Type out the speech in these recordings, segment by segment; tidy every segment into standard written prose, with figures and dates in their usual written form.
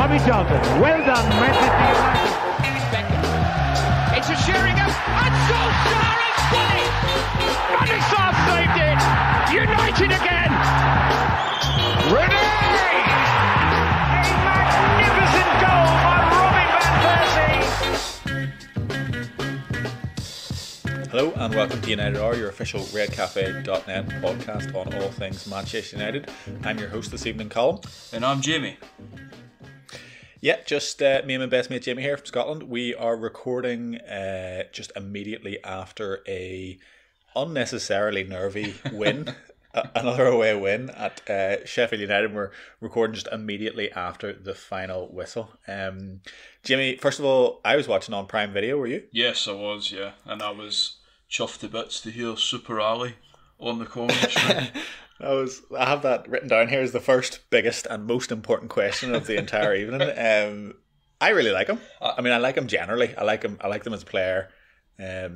Bobby Charlton. Well done, Manchester United. Beckham. It's a Sheringham. And Solskjaer has done it. Radisson saved it. United again. Rooney. A magnificent goal by Robin van Persie. Hello and welcome to United Hour, your official redcafe.net podcast on all things Manchester United. I'm your host this evening, Colm. And I'm Jamie. Yeah, just me and my best mate Jamie here from Scotland. We are recording just immediately after a unnecessarily nervy win, another away win at Sheffield United. We're recording just immediately after the final whistle. Jamie, first of all, I was watching on Prime Video, were you? Yes, I was, yeah. And I was chuffed to bits to hear Super Ali on the commentary. I have that written down here as the first, biggest, and most important question of the entire evening. I really like him. I mean, I like him generally. I like them as a player. I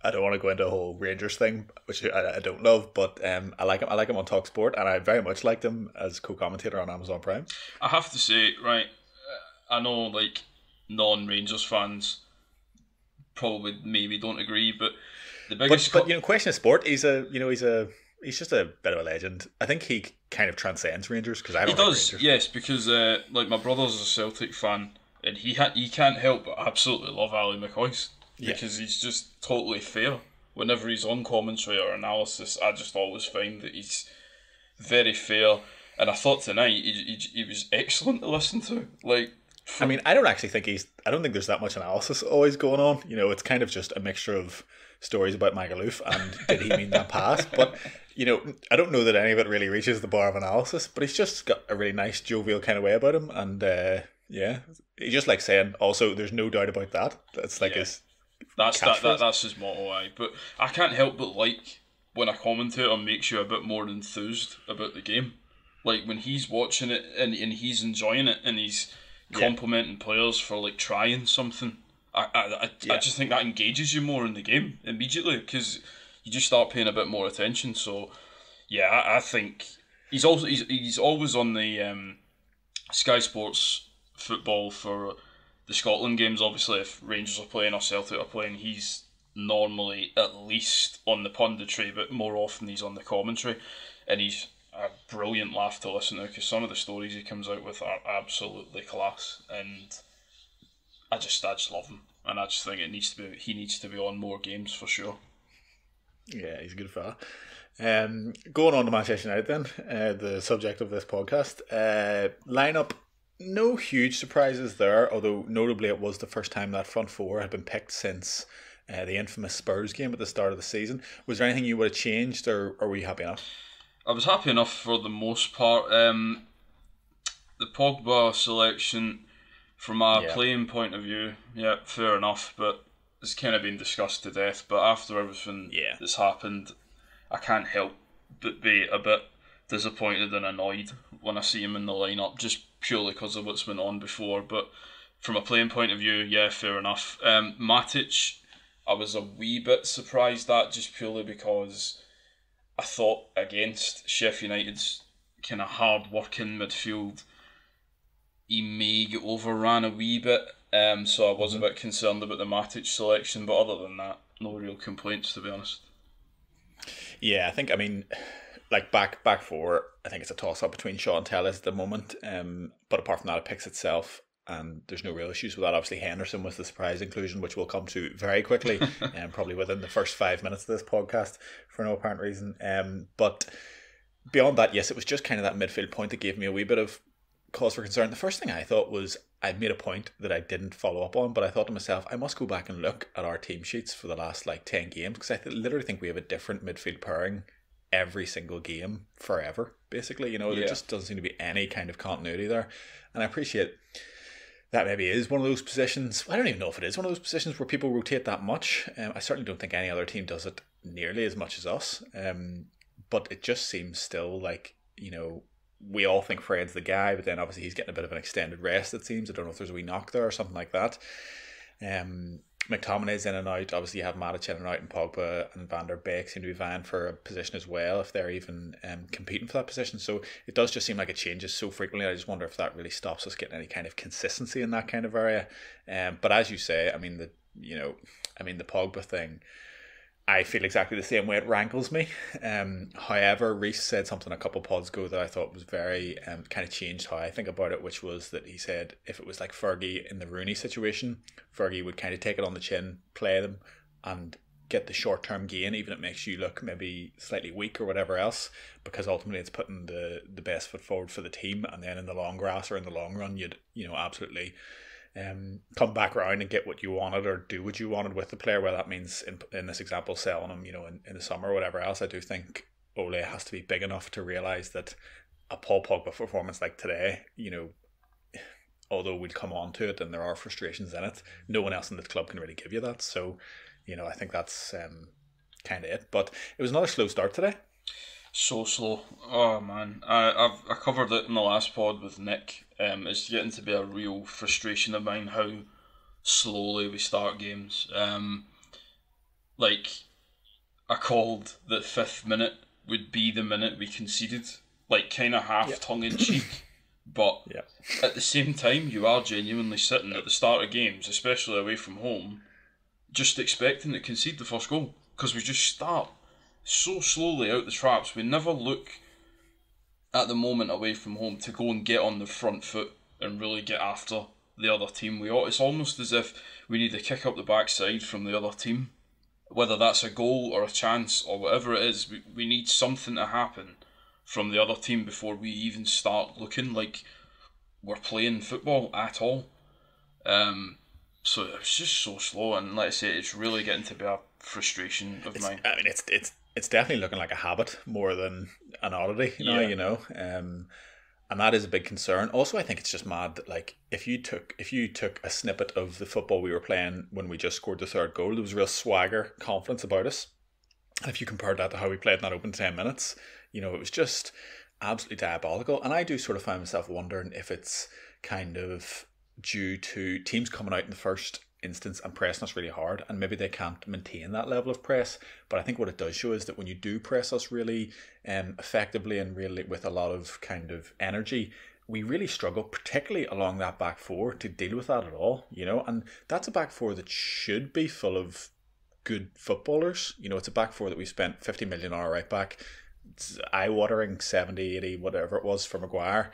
don't want to go into a whole Rangers thing, which I don't love, but I like him. I like him on TalkSport, and I very much liked him as co-commentator on Amazon Prime. I have to say, right, I know like non-Rangers fans probably maybe don't agree, but the biggest but question of sport, he's just a bit of a legend. I think he kind of transcends Rangers because I don't. He does, like yes, because like my brother's a Celtic fan, and he can't help but absolutely love Ali McCoist because he's just totally fair. Whenever he's on commentary or analysis, I just always find that he's very fair. And I thought tonight he was excellent to listen to. Like, I mean, I don't think there's that much analysis always going on. You know, it's kind of just a mixture of stories about Magaluf and did he mean that pass? But, you know, I don't know that any of it really reaches the bar of analysis, but he's just got a really nice, jovial kind of way about him. And, he just like saying, also, there's no doubt about that. That's like his That's his motto, But I can't help but like when a commentator makes you a bit more enthused about the game. Like when he's watching it and he's enjoying it and he's complimenting players for like trying something. I just think that engages you more in the game immediately because you just start paying a bit more attention. So yeah, I think he's always on the Sky Sports football for the Scotland games. Obviously, if Rangers are playing or Celtic are playing, he's normally at least on the punditry, but more often he's on the commentary, and he's a brilliant laugh to listen to because some of the stories he comes out with are absolutely class, and I just love him, and I just think he needs to be on more games for sure. Yeah, he's a good fella. Going on to Manchester United then, the subject of this podcast. Lineup, no huge surprises there, although notably it was the first time that front four had been picked since the infamous Spurs game at the start of the season. Was there anything you would have changed, or were you happy enough? I was happy enough for the most part. The Pogba selection, from a playing point of view, fair enough, but it's kind of been discussed to death. But after everything that's happened, I can't help but be a bit disappointed and annoyed when I see him in the lineup, just purely because of what's been on before. But from a playing point of view, fair enough. Matic, I was a wee bit surprised at, just purely because I thought against Sheffield United's kind of hard-working midfield, he may get overran a wee bit. So I was a bit concerned about the Matic selection, but other than that, no real complaints, to be honest. Yeah, I think, like back four, I think it's a toss-up between Shaw and Telles at the moment. But apart from that, it picks itself, and there's no real issues with that. Obviously, Henderson was the surprise inclusion, which we'll come to very quickly, probably within the first 5 minutes of this podcast, for no apparent reason. But beyond that, yes, it was just kind of that midfield point that gave me a wee bit of cause for concern. The first thing I thought was, I made a point that I didn't follow up on, but I thought to myself, I must go back and look at our team sheets for the last 10 games, because I literally think we have a different midfield pairing every single game forever, basically. There just doesn't seem to be any kind of continuity there, and I appreciate that maybe is one of those positions. I don't even know if it is one of those positions where people rotate that much. I certainly don't think any other team does it nearly as much as us, but it just seems still like, we all think Fred's the guy, but then obviously he's getting a bit of an extended rest, it seems. I don't know if there's a wee knock there or something like that. McTominay's in and out. Obviously, you have Matic in and out, and Pogba and Van der Beek seem to be vying for a position as well, if they're even competing for that position. So it does just seem like it changes so frequently. I just wonder if that really stops us getting any kind of consistency in that kind of area. But as you say, I mean the Pogba thing, I feel exactly the same way. It rankles me. However, Reece said something a couple pods ago that I thought was very kind of changed how I think about it, which was that he said if it was like Fergie in the Rooney situation, Fergie would kind of take it on the chin, play them, and get the short-term gain, even if it makes you look maybe slightly weak or whatever else, because ultimately it's putting the best foot forward for the team, and then in the long grass or in the long run, you'd absolutely come back around and get what you wanted or do what you wanted with the player. Well, that means in this example selling him in the summer or whatever else. I do think Ole has to be big enough to realise that a Paul Pogba performance like today, although we'll come on to it and there are frustrations in it, no one else in the club can really give you that. So I think that's kind of it. But it was another slow start today. So slow. Oh man, I covered it in the last pod with Nick. It's getting to be a real frustration of mine how slowly we start games. Like I called the 5th minute would be the minute we conceded, like kind of half tongue in cheek. But at the same time, you are genuinely sitting at the start of games, especially away from home, just expecting to concede the first goal because we just start so slowly out the traps. We never look at the moment away from home to go and get on the front foot and really get after the other team. It's almost as if we need to kick up the backside from the other team, whether that's a goal or a chance or whatever it is. We need something to happen from the other team before we even start looking like we're playing football at all. So it's just so slow, and like I say, it's really getting to be a frustration of mine. I mean, it's definitely looking like a habit more than an oddity, and that is a big concern. Also, I think it's just mad that like if you took a snippet of the football we were playing when we just scored the 3rd goal, there was real swagger, confidence about us. And if you compared that to how we played in that open 10 minutes, it was just absolutely diabolical. And I do sort of find myself wondering if it's kind of due to teams coming out in the first instance and pressing us really hard, and maybe they can't maintain that level of press. But I think what it does show is that when you do press us really effectively and really with a lot of kind of energy, we really struggle, particularly along that back four, to deal with that at all. And that's a back four that should be full of good footballers. It's a back four that we spent 50 million on our right back. It's eye-watering 70, 80, whatever it was for Maguire.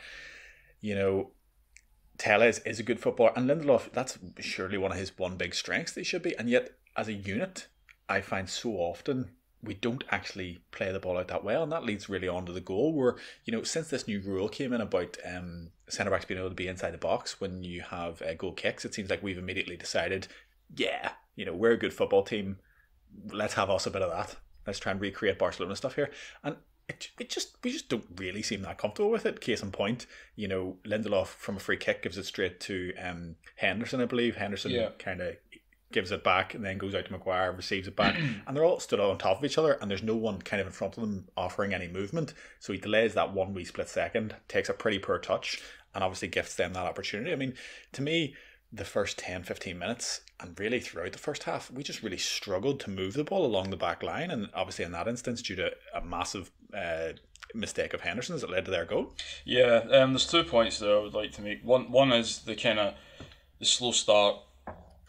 Tellez is a good footballer, and Lindelof, that's surely one of his one big strengths that he should be, and yet as a unit I find so often we don't actually play the ball out that well, and that leads really on to the goal where, since this new rule came in about centre-backs being able to be inside the box when you have goal kicks, it seems like we've immediately decided, we're a good football team, let's have us a bit of that, let's try and recreate Barcelona stuff here. And we just don't really seem that comfortable with it. Case in point, Lindelof from a free kick gives it straight to Henderson, I believe. Henderson kind of gives it back and then goes out to Maguire, receives it back, and they're all stood on top of each other, and there's no one kind of in front of them offering any movement. So he delays that one wee split second, takes a pretty poor touch, and obviously gifts them that opportunity. I mean, to me, the first 10-15 minutes and really throughout the first half, we just really struggled to move the ball along the back line, and obviously in that instance due to a massive mistake of Henderson's that led to their goal. There's 2 points there I would like to make. One is the slow start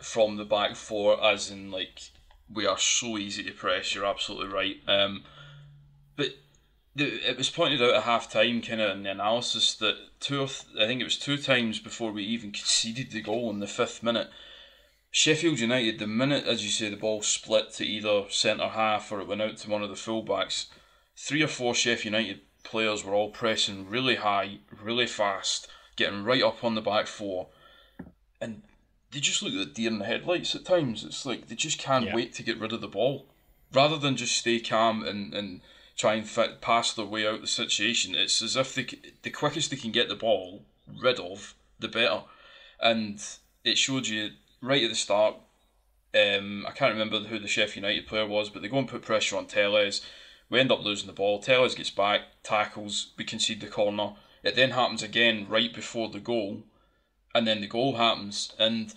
from the back four, as in like we are so easy to press. You're absolutely right. But it was pointed out at half time, kind of in the analysis, that I think it was 2 times before we even conceded the goal in the 5th minute. Sheffield United, the minute, as you say, the ball split to either centre half or it went out to one of the fullbacks, 3 or 4 Sheffield United players were all pressing really high, really fast, getting right up on the back four, and they just look at the deer in the headlights at times. It's like they just can't wait to get rid of the ball, rather than just stay calm and try and pass their way out the situation. It's as if the quickest they can get the ball rid of, the better. And it showed you right at the start. I can't remember who the Sheffield United player was, but they go and put pressure on Tellez. We end up losing the ball. Tellez gets back, tackles, we concede the corner. It then happens again right before the goal, and then the goal happens. And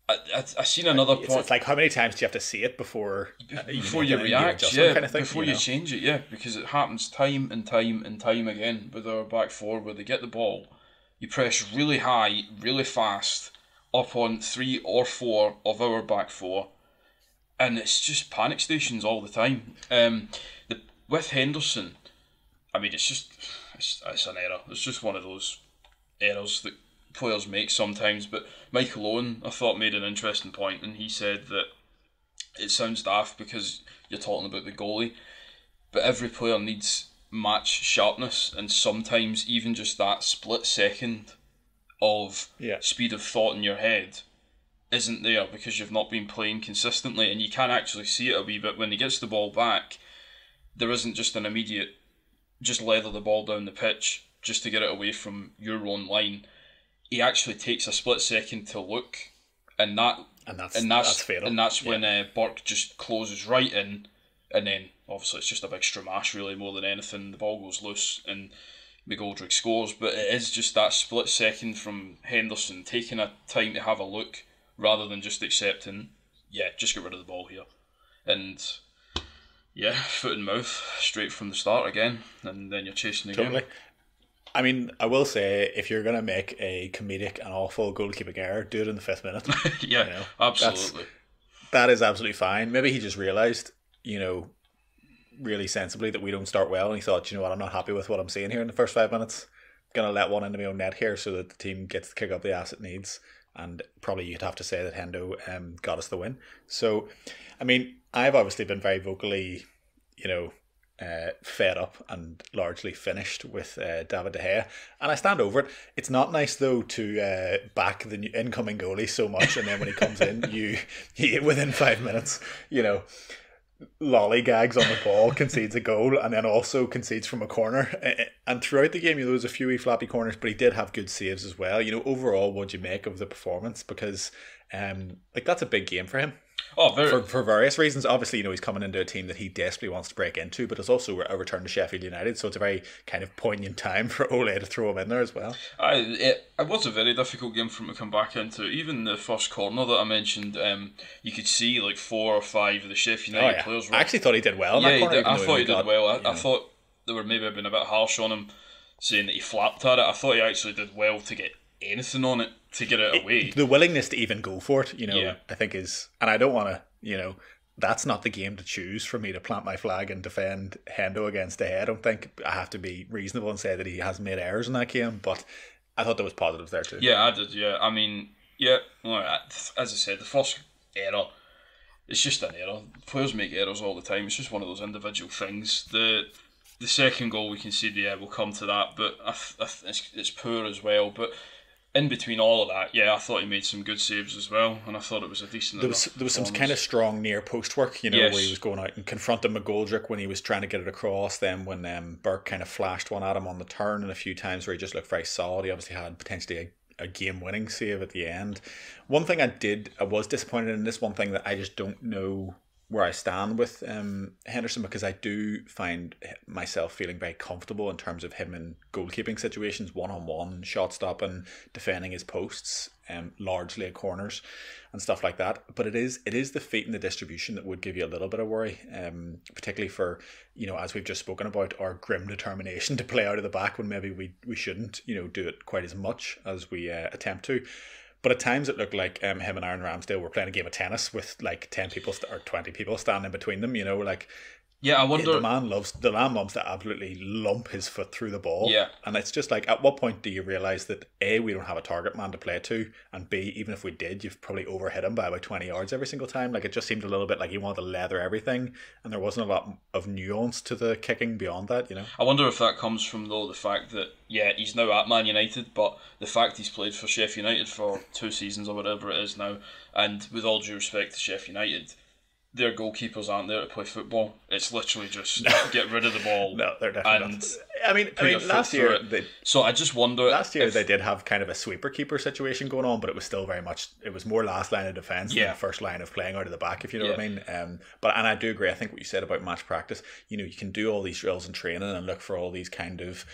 I seen another point. It's like, how many times do you have to see it before you react? Yeah, kind of thing, before you change it. Yeah, because it happens time and time and time again with our back four, where they get the ball, you press really high, really fast, up on 3 or 4 of our back four, and it's just panic stations all the time. With Henderson, I mean, it's an error. It's just one of those errors that players make sometimes. But Michael Owen, I thought, made an interesting point, and he said that it sounds daft because you're talking about the goalie, but every player needs match sharpness, and sometimes even just that split second of speed of thought in your head isn't there because you've not been playing consistently, and you can actually see it a wee bit when he gets the ball back. There isn't just an immediate just leather the ball down the pitch just to get it away from your own line. He actually takes a split second to look, and that's fatal. And that's when Burke just closes right in, and then obviously it's just a big stramash really more than anything. The ball goes loose and McGoldrick scores, but it is just that split second from Henderson taking a time to have a look rather than just accepting, just get rid of the ball here. And foot and mouth straight from the start again, and then you're chasing the game. I mean, I will say, if you're going to make a comedic and awful goalkeeping error, do it in the 5th minute. Absolutely. That is absolutely fine. Maybe he just realised, really sensibly that we don't start well, and he thought, you know what, I'm not happy with what I'm seeing here in the first 5 minutes. I'm going to let one into my own net here so that the team gets the kick up the ass it needs. And probably you'd have to say that Hendo got us the win. So, I mean, I've obviously been very vocally, fed up and largely finished with David De Gea, and I stand over it. It's not nice though to back the new incoming goalie so much, and then when he comes in, he within 5 minutes, lollygags on the ball, concedes a goal, and then also concedes from a corner. And throughout the game, there was a few wee flappy corners, but he did have good saves as well. Overall, what'd you make of the performance? Because that's a big game for him. Oh, for various reasons. Obviously, he's coming into a team that he desperately wants to break into, but it's also a return to Sheffield United, so it's a very kind of poignant time for Ole to throw him in there as well. It was a very difficult game for him to come back into. Even the first corner that I mentioned, you could see like 4 or 5 of the Sheffield United players. I actually thought he did well in that corner. I thought he did well. I thought they were maybe been a bit harsh on him, saying that he flapped at it. I thought he actually did well to get anything on it, to get it away. The willingness to even go for it, I think is, and I don't want to, that's not the game to choose for me to plant my flag and defend Hendo against De Gea. I don't think I have to be reasonable and say that he has made errors in that game, but I thought there was positives there too. Yeah, I did, yeah. I mean, as I said, the first error, it's just an error. Players make errors all the time. It's just one of those individual things. The second goal we conceded, we'll come to that, but it's poor as well. But in between all of that, I thought he made some good saves as well, and I thought it was a decent. There was some kind of strong near post work, where he was going out and confronting McGoldrick when he was trying to get it across. Then when Burke kind of flashed one at him on the turn, and a few times where he just looked very solid. He obviously had potentially a game-winning save at the end. One thing I was disappointed in this. One thing that I just don't know where I stand with Henderson, because I do find myself feeling very comfortable in terms of him in goalkeeping situations, one-on-one, shot stopping, defending his posts, largely at corners and stuff like that. But it is the feet and the distribution that would give you a little bit of worry, particularly for, as we've just spoken about, our grim determination to play out of the back when maybe we shouldn't, do it quite as much as we attempt to. But at times it looked like him and Aaron Ramsdale were playing a game of tennis with like 10 people or 20 people standing between them. I wonder. The man loves to absolutely lump his foot through the ball. Yeah, and it's just like, at what point do you realise that A, we don't have a target man to play to, and B, even if we did, you've probably overhit him by about 20 yards every single time. Like, it just seemed a little bit like he wanted to leather everything, and there wasn't a lot of nuance to the kicking beyond that. I wonder if that comes from the fact that he's now at Man United, but the fact he's played for Sheffield United for 2 seasons or whatever it is now, and with all due respect to Sheffield United, their goalkeepers aren't there to play football. It's literally just get rid of the ball. No, they're definitely not. I mean, last year so I just wonder. Last year they did have kind of a sweeper keeper situation going on, but it was still very much. It was more last line of defence than the first line of playing out of the back, if you know what I mean. And I do agree. I think what you said about match practice. You can do all these drills and training and look for all these kind of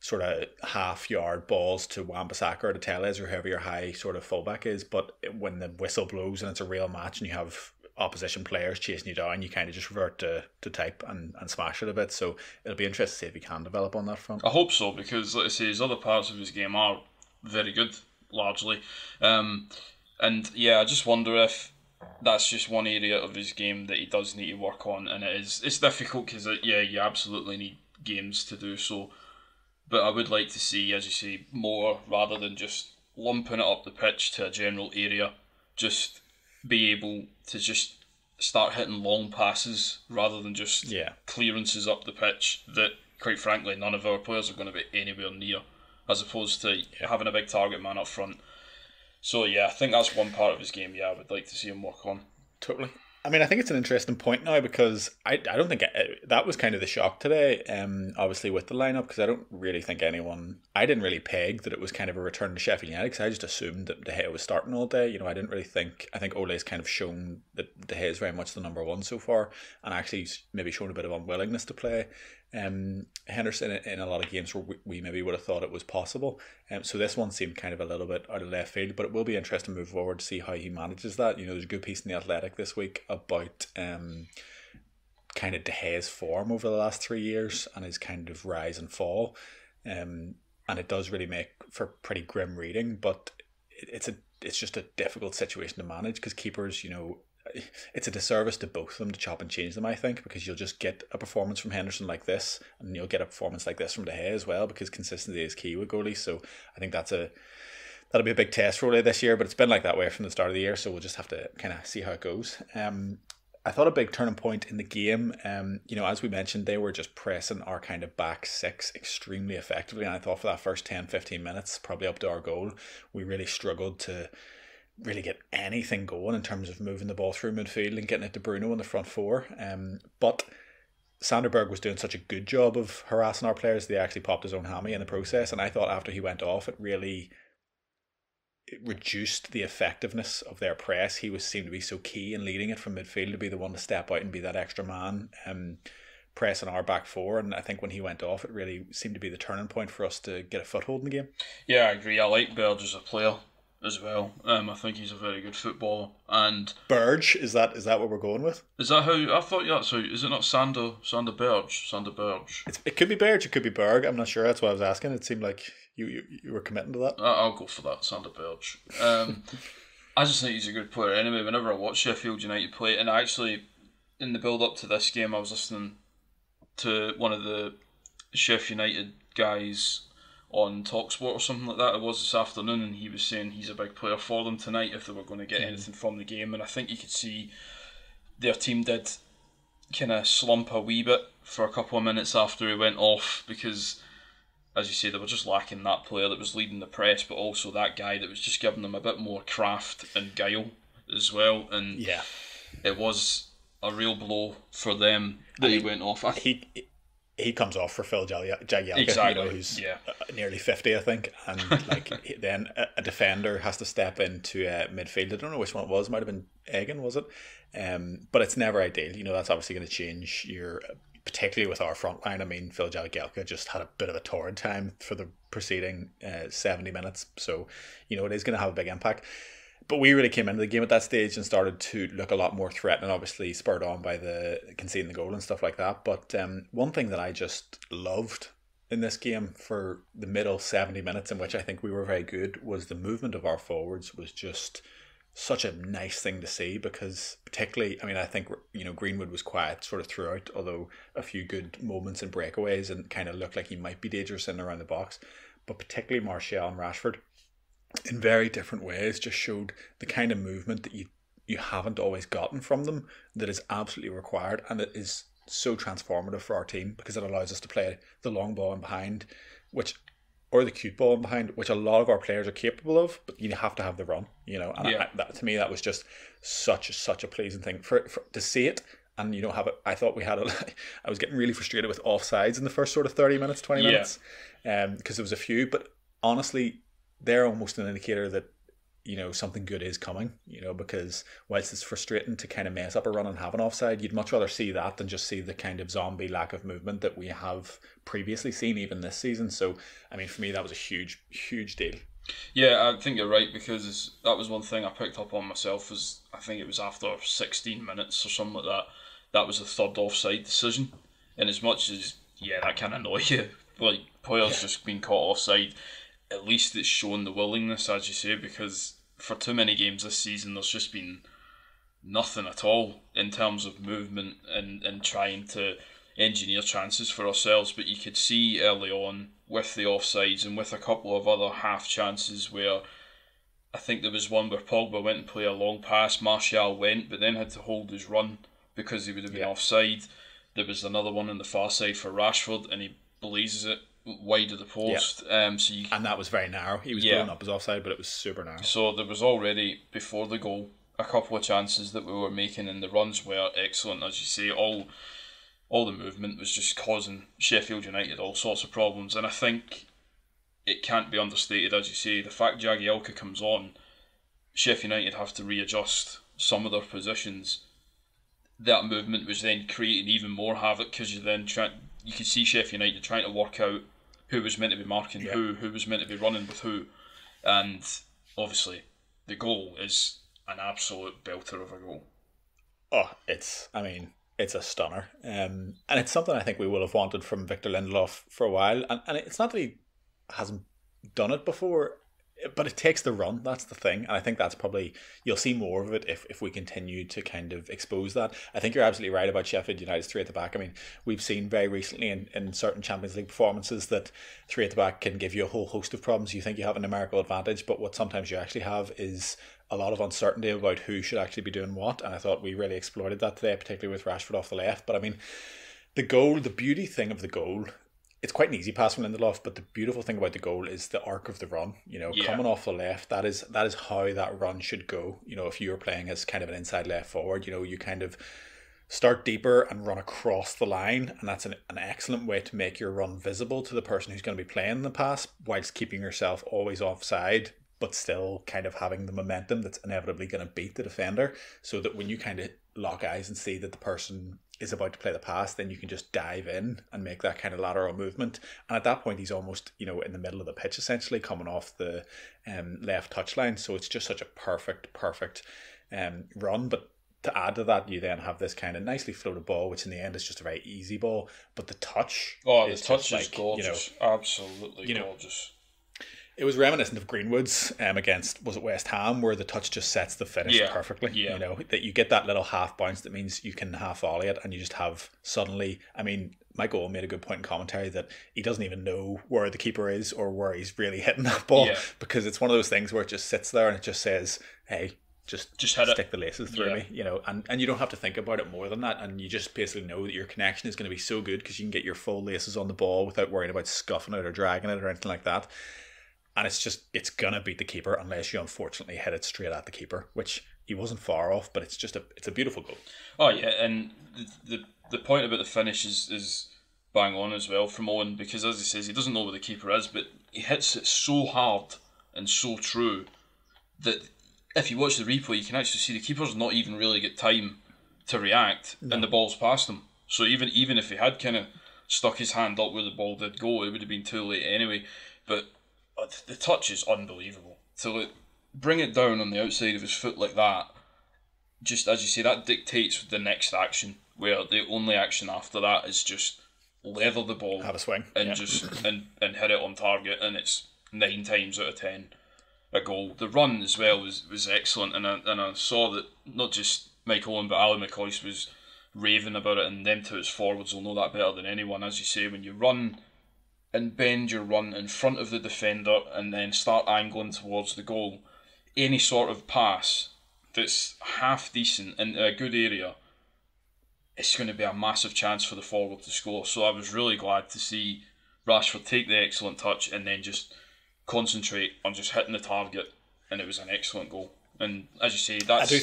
sort of half-yard balls to Wan-Bissaka or to Telles or whoever your high sort of fullback is. But when the whistle blows and it's a real match and you have opposition players chasing you down, you kind of just revert to type and smash it a bit. So it'll be interesting to see if he can develop on that front. I hope so, because like I say, his other parts of his game are very good, largely. And yeah, I just wonder if that's just one area of his game that he does need to work on, and it's difficult because you absolutely need games to do so. But I would like to see, as you say, more rather than just lumping it up the pitch to a general area. Just be able to just start hitting long passes rather than just clearances up the pitch that, quite frankly, none of our players are going to be anywhere near, as opposed to having a big target man up front. So yeah, I think that's one part of his game I would like to see him work on. Totally. I mean, I think it's an interesting point now, because I don't think that was kind of the shock today, obviously with the lineup, because I don't really think I didn't really peg that it was kind of a return to Sheffield United, because I just assumed that De Gea was starting all day. I didn't really think, I think Ole's kind of shown that De Gea is very much the number one so far, and actually maybe shown a bit of unwillingness to play Henderson in a lot of games where we maybe would have thought it was possible. So this one seemed kind of a little bit out of left field, but it will be interesting to move forward to see how he manages that. There's a good piece in The Athletic this week about kind of De Gea's form over the last 3 years and his kind of rise and fall. And it does really make for pretty grim reading, but it's just a difficult situation to manage, because keepers, it's a disservice to both of them to chop and change them, I think, because you'll just get a performance from Henderson like this, and you'll get a performance like this from De Gea as well, because consistency is key with goalies. So I think that'll be a big test for Ole this year, but it's been like that way from the start of the year, so we'll just have to kind of see how it goes. I thought a big turning point in the game, as we mentioned, they were just pressing our kind of back six extremely effectively, and I thought for that first 10-15 minutes, probably up to our goal, we really struggled to really get anything going in terms of moving the ball through midfield and getting it to Bruno in the front four. But Sanderberg was doing such a good job of harassing our players, they actually popped his own hammy in the process, and I thought after he went off, it reduced the effectiveness of their press. He seemed to be so key in leading it from midfield, to be the one to step out and be that extra man, pressing our back four. And I think when he went off, it really seemed to be the turning point for us to get a foothold in the game. Yeah, I agree. I like Burge as a player as well. I think he's a very good footballer. And Burge, is that what we're going with? Is that how I thought? Yeah, so is it not Sander Burge? It could be Burge, it could be Berg. I'm not sure. That's why I was asking. It seemed like you were committing to that. I'll go for that, Sander Burge. I just think he's a good player. Anyway, whenever I watch Sheffield United play, and actually in the build up to this game, I was listening to one of the Sheffield United guys on TalkSport or something like that. It was this afternoon, and he was saying he's a big player for them tonight if they were going to get anything from the game. And I think you could see their team did kind of slump a wee bit for a couple of minutes after he went off, because, as you say, they were just lacking that player that was leading the press, but also that guy that was just giving them a bit more craft and guile as well. And it was a real blow for them that he went off. He comes off for Phil Jagielka, exactly. Who's nearly 50, I think, and then a defender has to step into midfield. I don't know which one it was. It might have been Egan, was it? But it's never ideal. That's obviously going to change particularly with our front line. I mean, Phil Jagielka just had a bit of a torrid time for the preceding 70 minutes, so it is going to have a big impact. But we really came into the game at that stage and started to look a lot more threatening, obviously spurred on by the conceding the goal and stuff like that. But one thing that I just loved in this game for the middle 70 minutes, in which I think we were very good, was the movement of our forwards was just such a nice thing to see, because particularly, I mean, I think Greenwood was quiet sort of throughout, although a few good moments and breakaways and kind of looked like he might be dangerous in and around the box. But particularly Martial and Rashford, in very different ways, just showed the kind of movement that you haven't always gotten from them, that is absolutely required, and it is so transformative for our team, because it allows us to play the long ball in behind, or the cute ball in behind, which a lot of our players are capable of, but you have to have the run, and to me that was just such a pleasing thing for to see it. And have it. I thought I was getting really frustrated with offsides in the first sort of 30 minutes, 20 minutes, because there was a few, but honestly, they're almost an indicator that something good is coming, because whilst it's frustrating to kind of mess up a run and have an offside, you'd much rather see that than just see the kind of zombie lack of movement that we have previously seen even this season. So, I mean, for me, that was a huge, huge deal. Yeah, I think you're right, because that was one thing I picked up on myself. Was I think it was after 16 minutes or something like that. That was the third offside decision, and as much as that can annoy you, like players just being caught offside, at least it's shown the willingness, as you say, because for too many games this season, there's just been nothing at all in terms of movement and trying to engineer chances for ourselves. But you could see early on with the offsides and with a couple of other half chances where I think there was one where Pogba went and played a long pass, Martial went but then had to hold his run because he would have been offside. There was another one on the far side for Rashford and he blazes it wide of the post. And that was very narrow. He was blown up as offside, but it was super narrow. So there was already, before the goal, a couple of chances that we were making, and the runs were excellent, as you say. All the movement was just causing Sheffield United all sorts of problems, and I think it can't be understated, as you say, the fact Jagielka comes on, Sheffield United have to readjust some of their positions. That movement was then creating even more havoc, because you could see Sheffield United trying to work out who was meant to be marking who was meant to be running with who, and obviously the goal is an absolute belter of a goal. Oh, it's a stunner, and it's something I think we will have wanted from Victor Lindelof for a while, and it's not that he hasn't done it before, but it takes the run. That's the thing, and I think that's probably, you'll see more of it if we continue to kind of expose that. I think you're absolutely right about Sheffield United's three at the back. I mean, we've seen very recently in certain Champions League performances that three at the back can give you a whole host of problems. You think you have a numerical advantage, but what sometimes you actually have is a lot of uncertainty about who should actually be doing what, and I thought we really exploited that today, particularly with Rashford off the left. But I mean, the beauty thing of the goal, it's quite an easy pass from Lindelof, but the beautiful thing about the goal is the arc of the run. Coming off the left, that is how that run should go. If you were playing as kind of an inside left forward, you kind of start deeper and run across the line, and that's an excellent way to make your run visible to the person who's going to be playing the pass, whilst keeping yourself always offside, but still kind of having the momentum that's inevitably going to beat the defender, so that when you kind of lock eyes and see that the person is about to play the pass, then you can just dive in and make that kind of lateral movement. And at that point, he's almost, in the middle of the pitch, essentially, coming off the left touchline. So it's just such a perfect run. But to add to that, you then have this kind of nicely floated ball, which in the end is just a very easy ball. But the touch is gorgeous. Absolutely gorgeous. It was reminiscent of Greenwood's against, was it West Ham, where the touch just sets the finish perfectly. Yeah. That you get that little half bounce that means you can half volley it, and you just have suddenly, I mean, Michael made a good point in commentary that he doesn't even know where the keeper is or where he's really hitting that ball, because it's one of those things where it just sits there and it just says, hey, just stick the laces through me, and you don't have to think about it more than that, and you just basically know that your connection is going to be so good because you can get your full laces on the ball without worrying about scuffing it or dragging it or anything like that. And it's going to beat the keeper unless you unfortunately hit it straight at the keeper, which he wasn't far off, but it's a beautiful goal. Oh yeah, and the point about the finish is bang on as well from Owen, because as he says, he doesn't know where the keeper is, but he hits it so hard and so true that if you watch the replay, you can actually see the keeper's not even really get time to react, and the ball's past him. So even if he had kind of stuck his hand up where the ball did go, it would have been too late anyway. But the touch is unbelievable. To bring it down on the outside of his foot like that, just as you say, that dictates the next action, where the only action after that is just leather the ball, have a swing, and just and hit it on target, and it's 9 times out of 10 a goal. The run as well was excellent, and I saw that not just Mike Owen but Ali McCoist was raving about it, and them two as forwards will know that better than anyone. As you say, when you run and bend your run in front of the defender and then start angling towards the goal, any sort of pass that's half decent in a good area, it's going to be a massive chance for the forward to score. So I was really glad to see Rashford take the excellent touch and then just concentrate on just hitting the target, and it was an excellent goal. And as you say, I do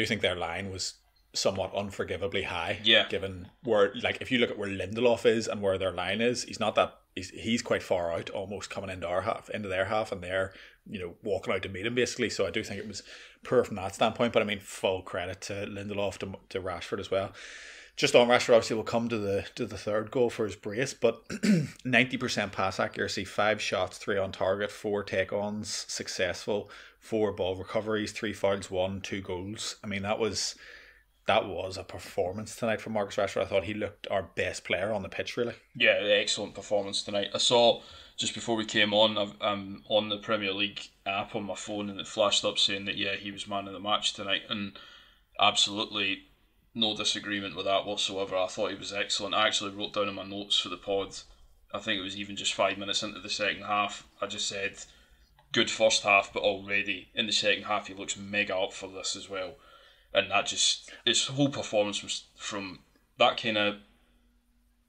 think their line was somewhat unforgivably high. Yeah. Given where, like, if you look at where Lindelof is and where their line is, he's not that. He's quite far out, almost coming into their half, and they're walking out to meet him basically. So I do think it was poor from that standpoint. But I mean, full credit to Lindelof, to Rashford as well. Just on Rashford, obviously we'll come to the third goal for his brace, but 90% pass accuracy, 5 shots, 3 on target, 4 take-ons, successful, 4 ball recoveries, 3 fouls, 1, 2 goals. I mean, that was a performance tonight from Marcus Rashford. I thought he looked our best player on the pitch, really. Yeah, excellent performance tonight. I saw, just before we came on, I'm on the Premier League app on my phone, and it flashed up saying that, yeah, he was man of the match tonight, and absolutely no disagreement with that whatsoever. I thought he was excellent. I actually wrote down in my notes for the pod, I think it was even just 5 minutes into the second half, I just said, good first half, but already in the second half he looks mega up for this as well. And that just, his whole performance was from that kind of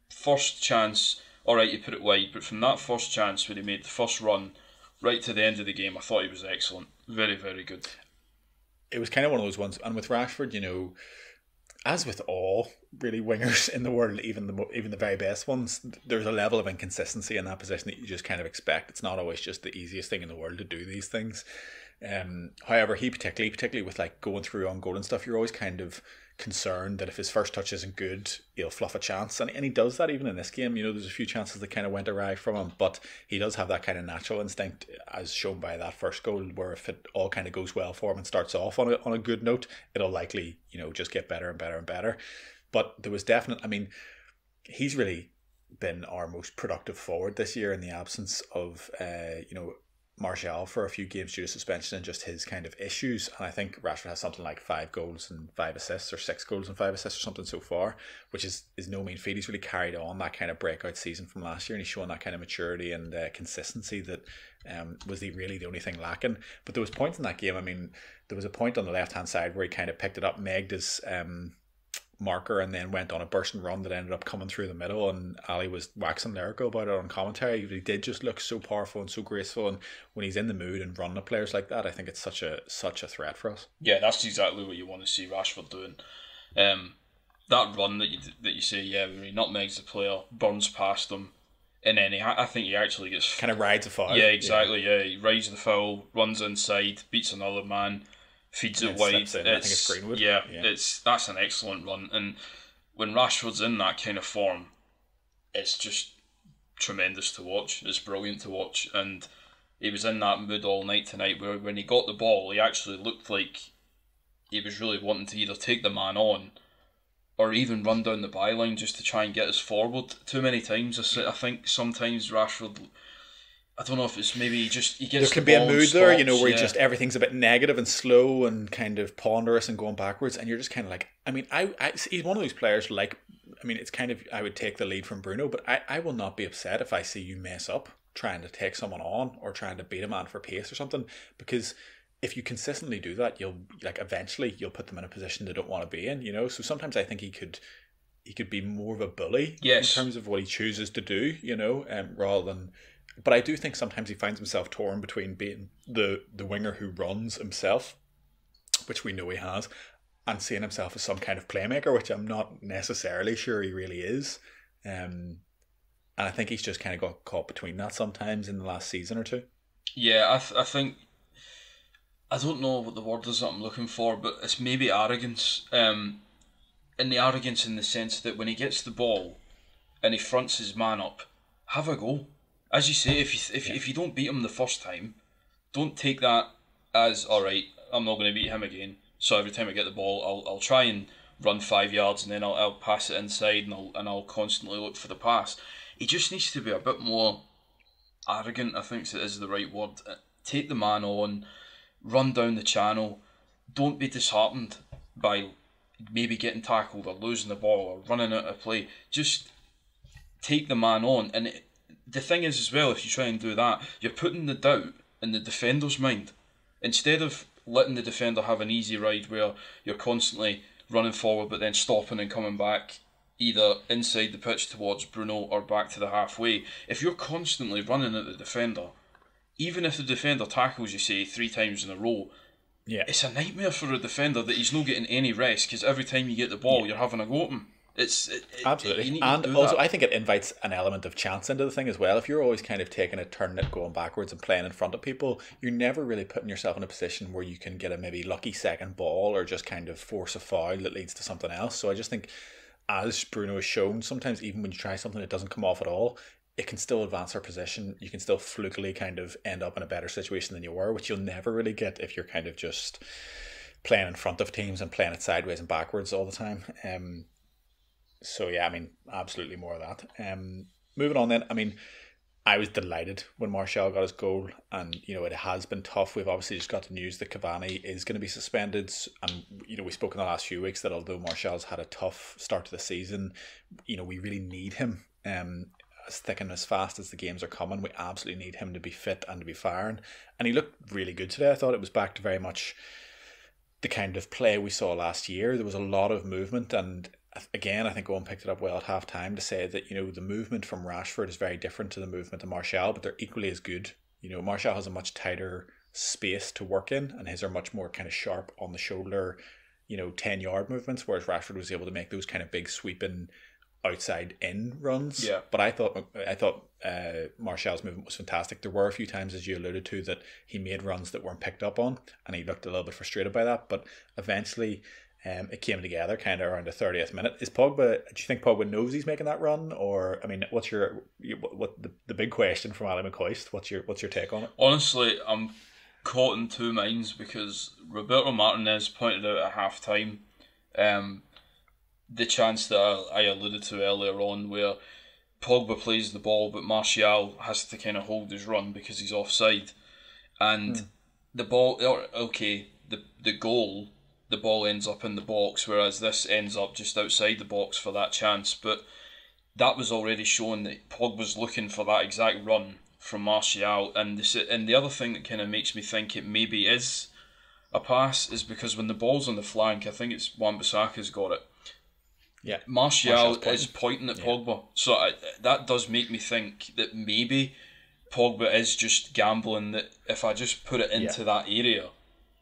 first chance, alright, you put it wide, but from that first chance when he made the first run right to the end of the game, I thought he was excellent. Very, very good. It was kind of one of those ones, and with Rashford, as with all really wingers in the world, even the very best ones, there's a level of inconsistency in that position that you just kind of expect. It's not always just the easiest thing in the world to do these things. However, he particularly with like going through on goal and stuff, you're always kind of concerned that if his first touch isn't good, he'll fluff a chance, and he does that even in this game. There's a few chances that kind of went awry from him, but he does have that kind of natural instinct, as shown by that first goal, where if it all kind of goes well for him and starts off on a good note, it'll likely just get better and better and better. But there was he's really been our most productive forward this year in the absence of Martial for a few games due to suspension and just his kind of issues. And I think Rashford has something like 5 goals and 5 assists, or 6 goals and 5 assists or something so far, which is no mean feat. He's really carried on that kind of breakout season from last year, and he's shown that kind of maturity and consistency that was really the only thing lacking. But there was points in that game, there was a point on the left hand side where he kind of picked it up, megged his marker, and then went on a bursting run that ended up coming through the middle, and Ali was waxing lyrical about it on commentary. He did just look so powerful and so graceful, and when he's in the mood and running at players like that, I think it's such a threat for us. Yeah, that's exactly what you want to see Rashford doing. That run that you say, when he nutmegs the player, burns past him, and then I think he actually gets kind of rides a foul. Yeah, exactly. Yeah, he rides the foul, runs inside, beats another man, feeds it wide. I think it's Greenwood. Yeah, that's an excellent run. And when Rashford's in that kind of form, it's just tremendous to watch. It's brilliant to watch. And he was in that mood all night tonight, where when he got the ball, he actually looked like he was really wanting to either take the man on or even run down the byline just to try and get us forward. Too many times, I think sometimes Rashford, I don't know if it's maybe he gets there can the be a ball mood and there, stops, where just everything's a bit negative and slow and kind of ponderous and going backwards, and you're just kind of like, he's one of those players it's kind of, I would take the lead from Bruno, but I will not be upset if I see you mess up trying to take someone on or trying to beat a man for pace or something, because if you consistently do that, eventually you'll put them in a position they don't want to be in, so sometimes I think he could be more of a bully in terms of what he chooses to do, rather than. But I do think sometimes he finds himself torn between being the winger who runs himself, which we know he has, and seeing himself as some kind of playmaker, which I'm not necessarily sure he really is. And I think he's just kind of got caught between that sometimes in the last season or two. Yeah, I think, I don't know what the word is that I'm looking for, but it's maybe arrogance. And the arrogance in the sense that when he gets the ball and he fronts his man up, have a go. As you say, if you don't beat him the first time, don't take that as, alright, I'm not going to beat him again, so every time I get the ball, I'll try and run 5 yards and then I'll pass it inside and I'll constantly look for the pass. He just needs to be a bit more arrogant, I think is the right word. Take the man on, run down the channel, don't be disheartened by maybe getting tackled or losing the ball or running out of play. Just take the man on. And the thing is as well, if you try and do that, you're putting the doubt in the defender's mind. Instead of letting the defender have an easy ride where you're constantly running forward but then stopping and coming back either inside the pitch towards Bruno or back to the halfway, if you're constantly running at the defender, even if the defender tackles you, say, 3 times in a row, Yeah, it's a nightmare for a defender that he's not getting any rest, because every time you get the ball, you're having a go at him. Absolutely. And also, I think it invites an element of chance into the thing as well. If you're always kind of taking a turn at going backwards and playing in front of people, you're never really putting yourself in a position where you can get a maybe lucky second ball or just kind of force a foul that leads to something else. So I just think, as Bruno has shown, sometimes even when you try something that doesn't come off at all, it can still advance our position. You can still flukily kind of end up in a better situation than you were, which you'll never really get if you're kind of just playing in front of teams and playing it sideways and backwards all the time. So yeah, I mean, absolutely more of that. Moving on then, I mean, I was delighted when Martial got his goal, and it has been tough. We've obviously just got the news that Cavani is going to be suspended, and we spoke in the last few weeks that although Martial's had a tough start to the season, we really need him. As thick and as fast as the games are coming, we absolutely need him to be fit and to be firing. And he looked really good today. I thought it was back to very much the kind of play we saw last year. There was a lot of movement, and again, I think Owen picked it up well at half time to say that the movement from Rashford is very different to the movement of Martial, but they're equally as good. Martial has a much tighter space to work in, and his are much more kind of sharp on the shoulder, 10-yard movements, whereas Rashford was able to make those kind of big sweeping outside in runs. Yeah. But I thought Martial's movement was fantastic. There were a few times, as you alluded to, that he made runs that weren't picked up on, and he looked a little bit frustrated by that. But eventually, it came together kind of around the 30th minute. Do you think Pogba knows he's making that run, or I mean, what's the big question from Ali McCoist? What's your take on it? Honestly, I'm caught in two minds, because Roberto Martinez pointed out at half time the chance that I alluded to earlier on, where Pogba plays the ball but Martial has to kind of hold his run because he's offside, and the ball, the goal, the ball ends up in the box, whereas this ends up just outside the box for that chance. But that was already shown that Pogba's looking for that exact run from Martial, and the other thing that kind of makes me think it maybe is a pass is because when the ball's on the flank, I think it's Wan-Bissaka's got it. Yeah, Martial is pointing at Pogba, so that does make me think that maybe Pogba is just gambling that if I just put it into that area,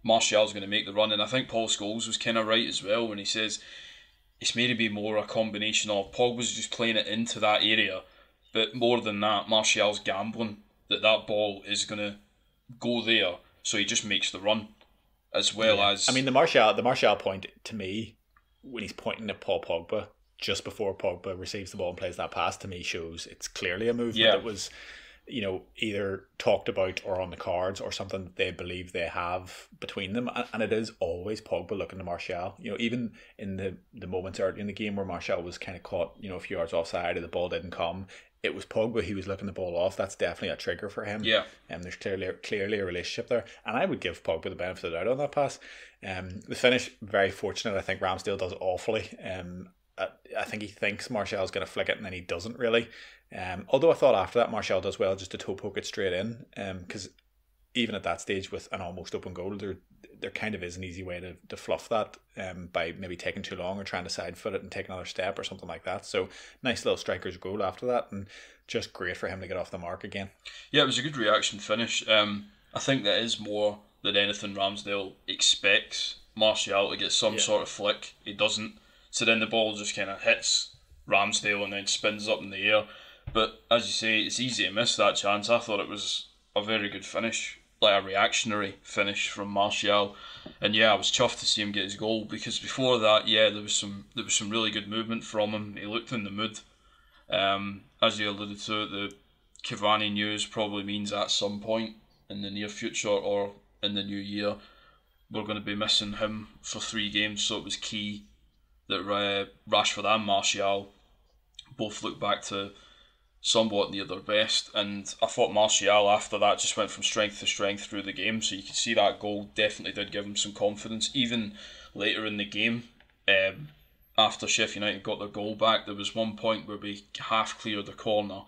Martial's going to make the run. And I think Paul Scholes was kind of right as well when he says it's maybe more a combination of Pogba's just playing it into that area, but more than that, Martial's gambling that ball is going to go there, so he just makes the run, as well as... I mean, the Martial point, to me, when he's pointing at Paul Pogba just before Pogba receives the ball and plays that pass, to me shows it's clearly a movement that was either talked about or on the cards, or something that they believe they have between them, and it is always Pogba looking to Martial. Even in the moments early in the game where Martial was kind of caught a few yards offside or the ball didn't come, it was Pogba he was looking the ball off. That's definitely a trigger for him. Yeah. And there's clearly a relationship there, and I would give Pogba the benefit of the doubt on that pass. The finish, very fortunate. I think Ramsdale does awfully. I think he thinks Martial's going to flick it, and then he doesn't really. Although I thought after that Martial does well just to toe poke it straight in, because even at that stage with an almost open goal, there kind of is an easy way to fluff that by maybe taking too long or trying to side foot it and take another step or something like that. So nice little striker's goal after that, and just great for him to get off the mark again. Yeah, it was a good reaction finish. I think that is more than anything Ramsdale expects Martial to get some sort of flick. He doesn't. So then the ball just kind of hits Ramsdale and then spins up in the air. But as you say, it's easy to miss that chance. I thought it was a very good finish, like a reactionary finish from Martial. And I was chuffed to see him get his goal, because before that, there was some really good movement from him. He looked in the mood. As you alluded to, the Cavani news probably means at some point in the near future or in the new year, we're going to be missing him for 3 games. So it was key that Rashford and Martial both look back to somewhat near their best, and I thought Martial after that just went from strength to strength through the game, so you could see that goal definitely did give him some confidence. Even later in the game, after Sheffield United got their goal back, there was one point where we half cleared the corner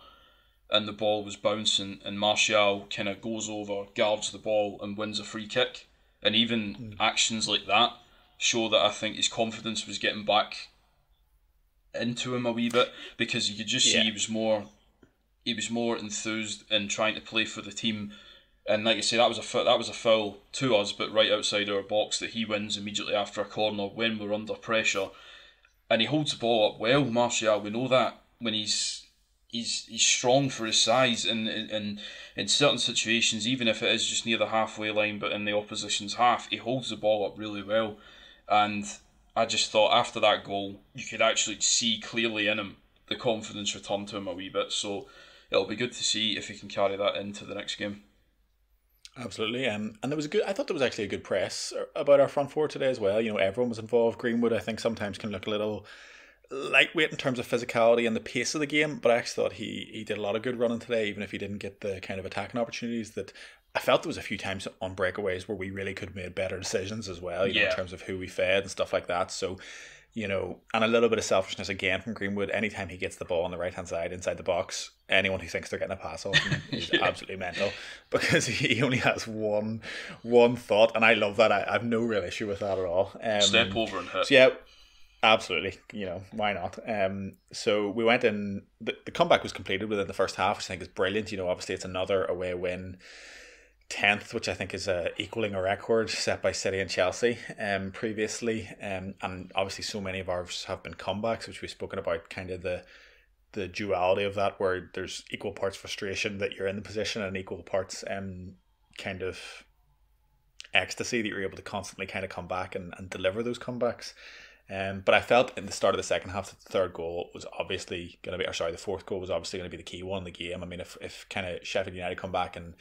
and the ball was bouncing, and Martial kind of goes over, guards the ball and wins a free kick. And even actions like that show that I think his confidence was getting back into him a wee bit, because you could just see he was more enthused in trying to play for the team And like you say, that was a foul to us, but right outside our box that he wins immediately after a corner when we're under pressure. And he holds the ball up well, Martial. We know that when he's strong for his size, and in certain situations, even if it is just near the halfway line, but in the opposition's half, he holds the ball up really well. And I just thought after that goal, you could actually see clearly in him the confidence return to him a wee bit. So it'll be good to see if he can carry that into the next game. Absolutely, and there was I thought there was actually a good press about our front four today as well. You know, everyone was involved. Greenwood, I think, sometimes can look a little lightweight in terms of physicality and the pace of the game, but I actually thought he did a lot of good running today, even if he didn't get the kind of attacking opportunities that I felt there was a few times on breakaways where we really could have made better decisions as well, you know, in terms of who we fed and stuff like that. So, you know, and a little bit of selfishness again from Greenwood. Anytime he gets the ball on the right hand side inside the box, anyone who thinks they're getting a pass off him is absolutely mental, because he only has one thought, and I love that. I have no real issue with that at all. Step over and hit. So yeah, absolutely. You know, why not? So we went in. The comeback was completed within the first half, which I think is brilliant. You know, obviously it's another away win. 10th, which I think is equaling a record set by City and Chelsea previously, and obviously so many of ours have been comebacks, which we've spoken about, kind of the duality of that, where there's equal parts frustration that you're in the position and equal parts kind of ecstasy that you're able to constantly kind of come back and deliver those comebacks. But I felt in the start of the second half that the third goal was obviously going to be, the fourth goal was obviously going to be the key one in the game. I mean, if kind of Sheffield United come back and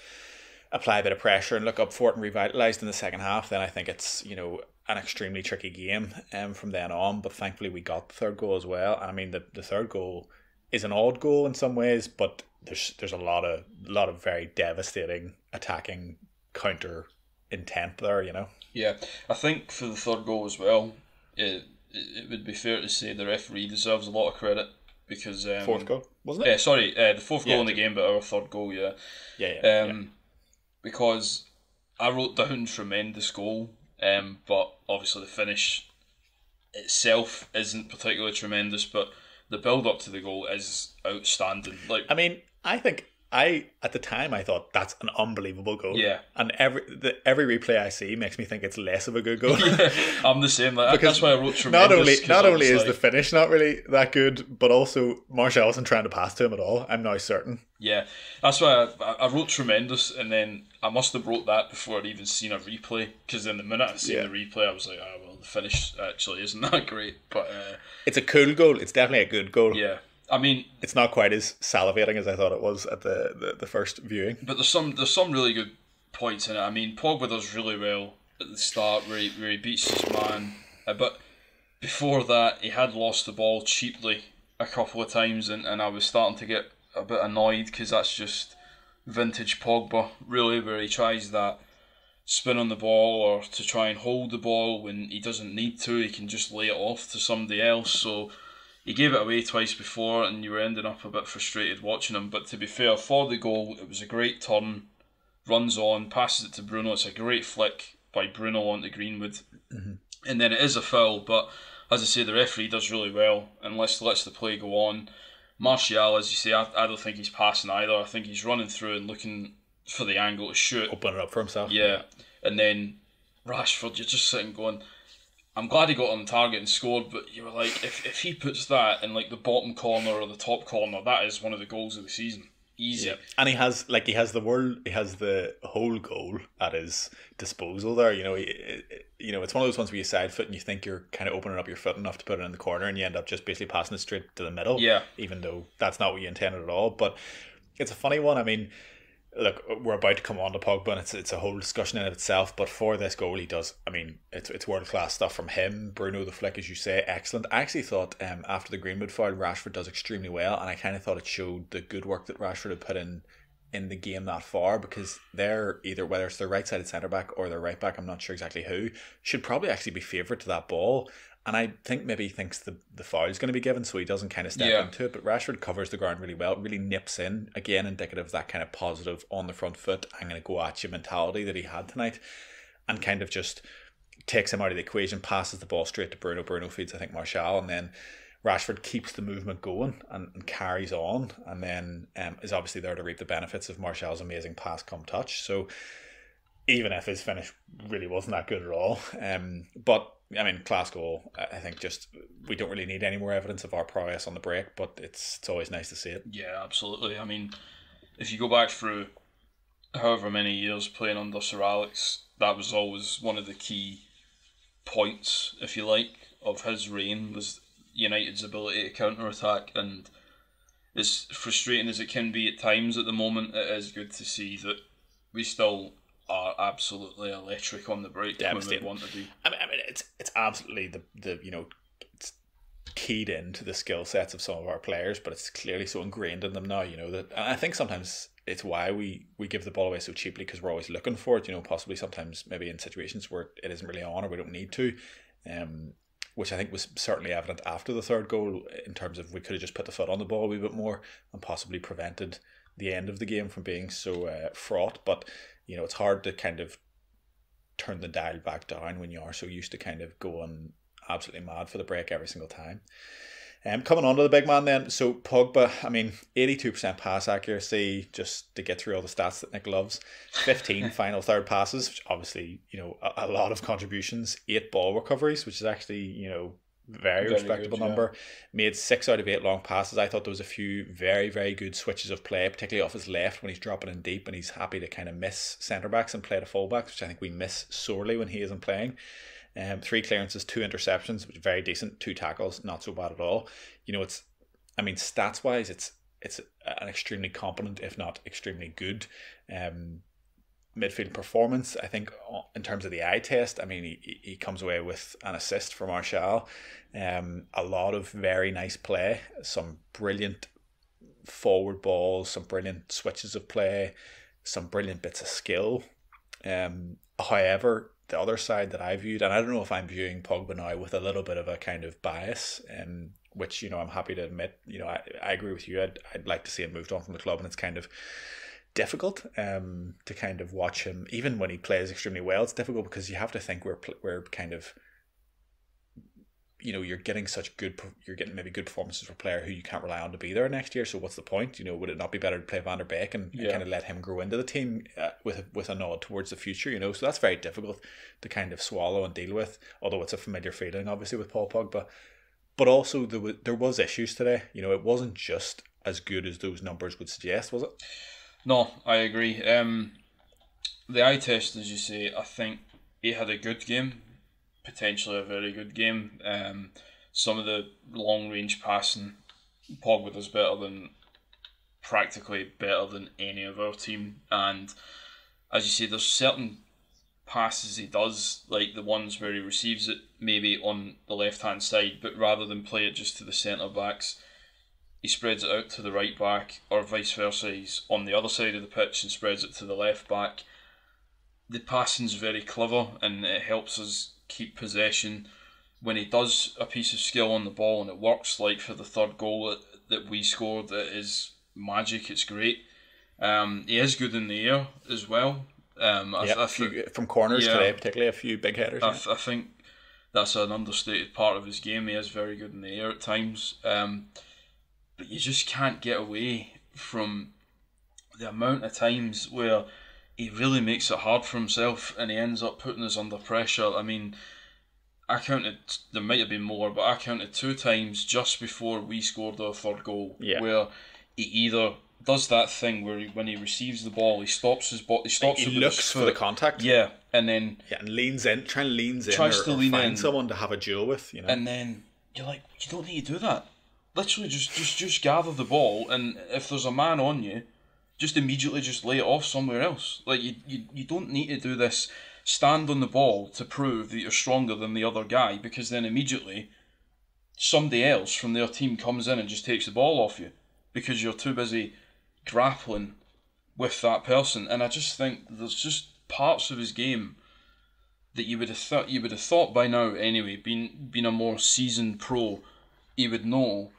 apply a bit of pressure and look up for it and revitalised in the second half, then I think it's, you know, an extremely tricky game from then on. But thankfully we got the third goal as well. And I mean, the third goal is an odd goal in some ways, but there's a lot of very devastating attacking counter intent there, you know. Yeah, I think for the third goal as well, it would be fair to say the referee deserves a lot of credit, because fourth goal, wasn't it? The fourth goal in the game, but our third goal, yeah. Because I wrote down tremendous goal, but obviously the finish itself isn't particularly tremendous, but the build up to the goal is outstanding. Like, I mean, I think at the time I thought that's an unbelievable goal. Yeah. And every replay I see makes me think it's less of a good goal. Yeah, I'm the same. Like, that's why I wrote tremendous. Not only is the finish not really that good, but also Martial isn't trying to pass to him at all, I'm now certain. Yeah, that's why I wrote tremendous, and then I must have wrote that before I'd even seen a replay, because then the minute I seen the replay I was like, well, the finish actually isn't that great. But it's a cool goal. It's definitely a good goal. Yeah. I mean, it's not quite as salivating as I thought it was at the first viewing. But there's some really good points in it. I mean, Pogba does really well at the start where he beats his man, but before that he had lost the ball cheaply a couple of times, and I was starting to get a bit annoyed, because that's just vintage Pogba, really, where he tries that spin on the ball or to try and hold the ball when he doesn't need to. He can just lay it off to somebody else. So he gave it away twice before, and you were ending up a bit frustrated watching him. But to be fair, for the goal, it was a great turn, runs on, passes it to Bruno. It's a great flick by Bruno onto Greenwood. Mm-hmm. And then it is a foul, but as I say, the referee does really well and lets the play go on. Martial, as you say, I don't think he's passing either. I think he's running through and looking for the angle to shoot. Open it up for himself. Yeah. And then Rashford, you're just sitting going, I'm glad he got on target and scored, but you were like, if he puts that in like the bottom corner or the top corner, that is one of the goals of the season. Easy. Yeah. And he has the whole goal at his disposal there. You know, it's one of those ones where you side foot and you think you're kind of opening up your foot enough to put it in the corner, and you end up just basically passing it straight to the middle. Yeah. Even though that's not what you intended at all. But it's a funny one. I mean, look, we're about to come on to Pogba, and it's a whole discussion in itself. But for this goal, he does. I mean, it's world class stuff from him. Bruno, the flick, as you say, excellent. I actually thought after the Greenwood foul, Rashford does extremely well, and I kind of thought it showed the good work that Rashford had put in the game that far, because they're either, whether it's their right sided centre back or their right back, I'm not sure exactly who, should probably actually be favourite to that ball. And I think maybe he thinks the foul is going to be given, so he doesn't kind of step into it. But Rashford covers the ground really well, really nips in. Again, indicative of that kind of positive, on the front foot, I'm going to go at you mentality that he had tonight. And kind of just takes him out of the equation, passes the ball straight to Bruno. Bruno feeds, I think, Martial. And then Rashford keeps the movement going and carries on, and then is obviously there to reap the benefits of Martial's amazing pass come touch. So even if his finish really wasn't that good at all, but I mean, class goal. I think just we don't really need any more evidence of our prowess on the break, but it's always nice to see it. Yeah, absolutely. I mean, if you go back through however many years playing under Sir Alex, that was always one of the key points, if you like, of his reign, was United's ability to counter-attack. And as frustrating as it can be at times at the moment, it is good to see that we still are absolutely electric on the break when we want to be. I mean, it's absolutely the it's keyed into the skill sets of some of our players, but it's clearly so ingrained in them now. That, and I think sometimes it's why we give the ball away so cheaply, because we're always looking for it. Possibly sometimes maybe in situations where it isn't really on or we don't need to. Which I think was certainly evident after the third goal, in terms of we could have just put the foot on the ball a wee bit more and possibly prevented the end of the game from being so fraught. But it's hard to kind of turn the dial back down when you are so used to kind of going absolutely mad for the break every single time. Coming on to the big man then, so Pogba, I mean, 82% pass accuracy, just to get through all the stats that Nick loves. 15 final third passes, which obviously, a lot of contributions. 8 ball recoveries, which is actually, very respectable good, number. Made 6 out of 8 long passes. I thought there was a few very, very good switches of play, particularly off his left when he's dropping in deep and he's happy to kind of miss centre-backs and play to full-backs, which I think we miss sorely when he isn't playing. 3 clearances, 2 interceptions, which is very decent. 2 tackles, not so bad at all. Stats wise, it's an extremely competent, if not extremely good, midfield performance. I think in terms of the eye test, I mean, he comes away with an assist from Martial. A lot of very nice play, some brilliant forward balls, some brilliant switches of play, some brilliant bits of skill. However, the other side that I viewed, and I don't know if I'm viewing Pogba now with a little bit of a kind of bias, which I'm happy to admit. I agree with you. I'd like to see him moved on from the club, and it's kind of difficult to kind of watch him, even when he plays extremely well. It's difficult because you have to think we're kind of, you're getting maybe good performances for a player who you can't rely on to be there next year. So what's the point? Would it not be better to play Van der Beek and kind of let him grow into the team with a nod towards the future? So that's very difficult to kind of swallow and deal with. Although it's a familiar feeling, obviously, with Paul Pogba. But also there was issues today. It wasn't just as good as those numbers would suggest, was it? No, I agree. The eye test, as you say, I think he had a good game. Potentially a very good game. Some of the long range passing, Pogba does practically better than any of our team. And as you say, there's certain passes he does, like the ones where he receives it maybe on the left hand side, but rather than play it just to the centre backs, he spreads it out to the right back, or vice versa. He's on the other side of the pitch and spreads it to the left back. The passing's very clever and it helps us keep possession. When he does a piece of skill on the ball and it works, like for the third goal that we scored, it is magic. It's great. He is good in the air as well. From corners today, particularly a few big headers. I think that's an understated part of his game. He is very good in the air at times, but you just can't get away from the amount of times where he really makes it hard for himself and he ends up putting us under pressure. I mean, I counted, there might have been more, but I counted 2 times just before we scored our third goal where he either does that thing where when he receives the ball, he stops his body, he looks for the contact, and then and leans in, tries to lean find in, someone to have a duel with, and then you're like, you don't need to do that. Literally, just gather the ball, and if there's a man on you, just immediately just lay it off somewhere else. Like you don't need to do this stand on the ball to prove that you're stronger than the other guy, because then immediately somebody else from their team comes in and just takes the ball off you because you're too busy grappling with that person. And I just think there's just parts of his game that you would have thought by now anyway, being a more seasoned pro, he would know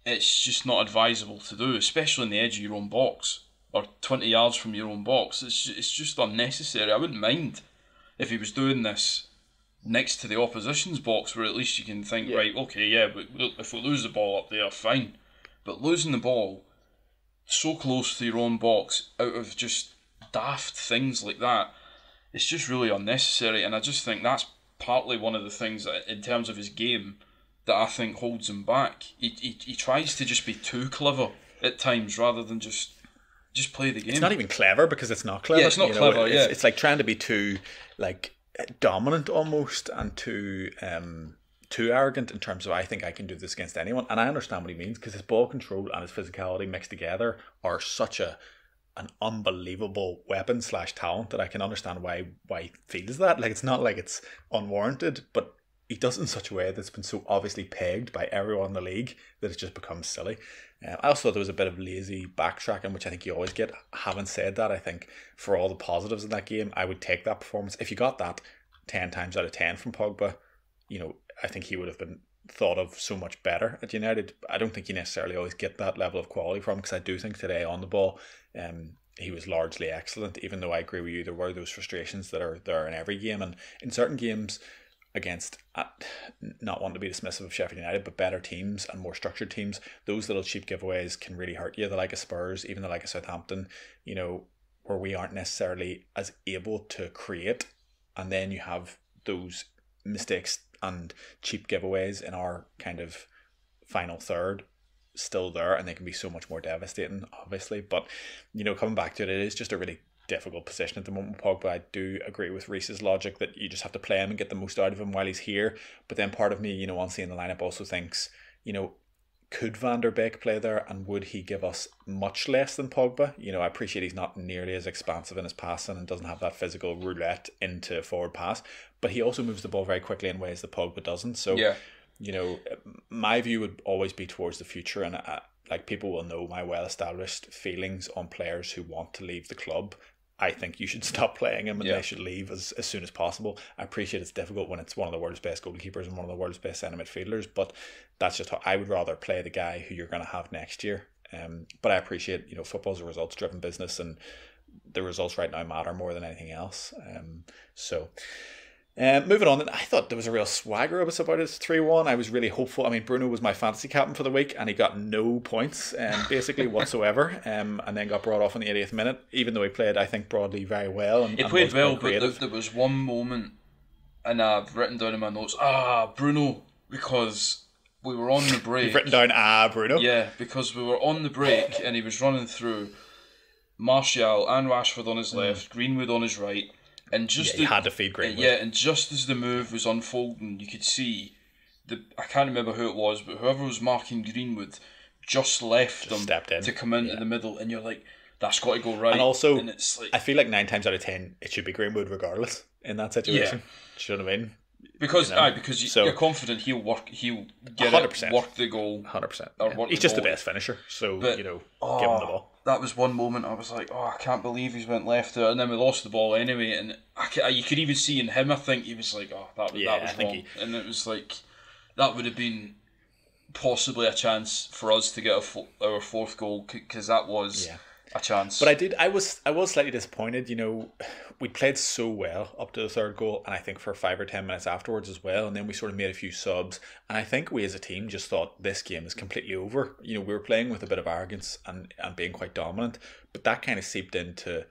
it's just not advisable to do, especially on the edge of your own box or 20 yards from your own box. It's just unnecessary. I wouldn't mind if he was doing this next to the opposition's box, where at least you can think, Yeah. right, okay, yeah, but if we lose the ball up there, fine. But losing the ball so close to your own box out of just daft things like that, it's just really unnecessary. And I just think that's partly one of the things that, in terms of his game, that I think holds him back. He tries to just be too clever at times rather than just play the game. It's not even clever because it's not clever. Yeah, it's not clever. It's like trying to be too like dominant almost, and too arrogant in terms of, I think I can do this against anyone. And I understand what he means, because his ball control and his physicality mixed together are such an unbelievable weapon / talent that I can understand why he feels that. Like, it's not like it's unwarranted, but he does it in such a way that's been so obviously pegged by everyone in the league that it just becomes silly. I also thought there was a bit of lazy backtracking, which I think you always get. Having said that, I think for all the positives in that game, I would take that performance. If you got that 10 times out of 10 from Pogba, I think he would have been thought of so much better at United. I don't think you necessarily always get that level of quality from him, because I do think today on the ball, he was largely excellent, even though I agree with you, there were those frustrations that are there in every game. And in certain games against, not wanting to be dismissive of Sheffield United, but better teams and more structured teams, those little cheap giveaways can really hurt you. The like of Spurs, even the like of Southampton, where we aren't necessarily as able to create, and then you have those mistakes and cheap giveaways in our kind of final third still there, and they can be so much more devastating, obviously. But coming back to it, it is just a really difficult position at the moment with Pogba. I do agree with Reese's logic that you just have to play him and get the most out of him while he's here. But then part of me, on seeing the lineup, also thinks, could Van der Beek play there, and would he give us much less than Pogba? I appreciate he's not nearly as expansive in his passing and doesn't have that physical roulette into forward pass, but he also moves the ball very quickly in ways that Pogba doesn't. So, my view would always be towards the future, and people will know my well-established feelings on players who want to leave the club. I think you should stop playing him, and they should leave as soon as possible. I appreciate it's difficult when it's one of the world's best goalkeepers and one of the world's best centre midfielders, but that's just how I would rather play the guy who you're going to have next year. But I appreciate, football's a results-driven business, and the results right now matter more than anything else. Moving on, I thought there was a real swagger of us about it. 3-1. I was really hopeful. I mean, Bruno was my fantasy captain for the week, and he got no points, basically whatsoever, and then got brought off in the 80th minute, even though he played, I think, broadly very well. He played well, but there was one moment, and I've written down in my notes, Bruno, because we were on the break. You've written down, Bruno? Yeah, because we were on the break, and he was running through Martial and Rashford on his left, Greenwood on his right. And just he had to feed Greenwood. Yeah, and just as the move was unfolding, you could see I can't remember who it was, but whoever was marking Greenwood just left him to come into the middle, and you're like, that's got to go right. And also, it's like, I feel like 9 times out of 10 it should be Greenwood regardless in that situation. Yeah. Do you know what I mean? Because you're confident he'll get 100%. it, work the goal. 100%. He's just the best finisher, so give him the ball. That was one moment I was like, I can't believe he's went left there, and then we lost the ball anyway. And you could even see in him, I think he was like, that was wrong. And it was like, that would have been possibly a chance for us to get our fourth goal, because that was a chance. But I was slightly disappointed. We played so well up to the third goal, and I think for 5 or 10 minutes afterwards as well, and then we sort of made a few subs, and I think we as a team just thought this game is completely over. We were playing with a bit of arrogance and being quite dominant, but that kind of seeped into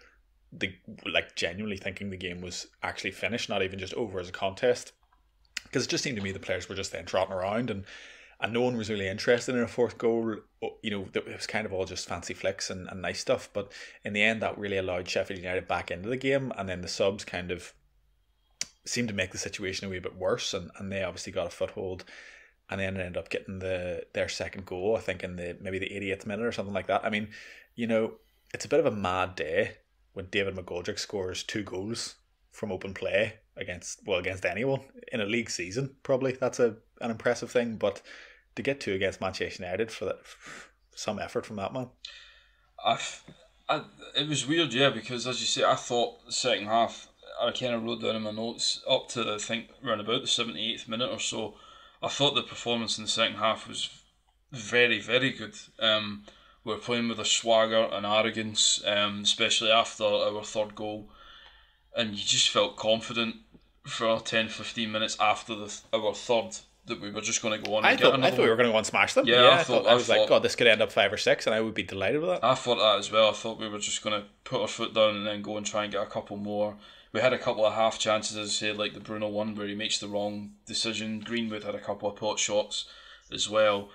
genuinely thinking the game was actually finished, not even just over as a contest, because it just seemed to me the players were just then trotting around, and no one was really interested in a fourth goal. It was kind of all just fancy flicks and nice stuff. But in the end, that really allowed Sheffield United back into the game. And then the subs kind of seemed to make the situation a wee bit worse. And they obviously got a foothold. And then ended up getting their second goal, I think, in maybe the 88th minute or something like that. I mean, it's a bit of a mad day when David McGoldrick scores 2 goals from open play against anyone in a league season. Probably that's an impressive thing. But to get 2 against Manchester United, for that, some effort from that man. It was weird, because as you say, I thought the second half, I kind of wrote down in my notes up to I think around about the 78th minute or so, I thought the performance in the second half was very, very good. We were playing with a swagger and arrogance, especially after our third goal, and you just felt confident. for 10-15 minutes after our third that we were just going to go on. I thought we were going to go and smash them. Yeah, I thought like, God, this could end up 5 or 6, and I would be delighted with that. I thought that as well. I thought we were just going to put our foot down and then go and try and get a couple more. We had a couple of half chances, as I said, like the Bruno one where he makes the wrong decision. Greenwood had a couple of pot shots as well.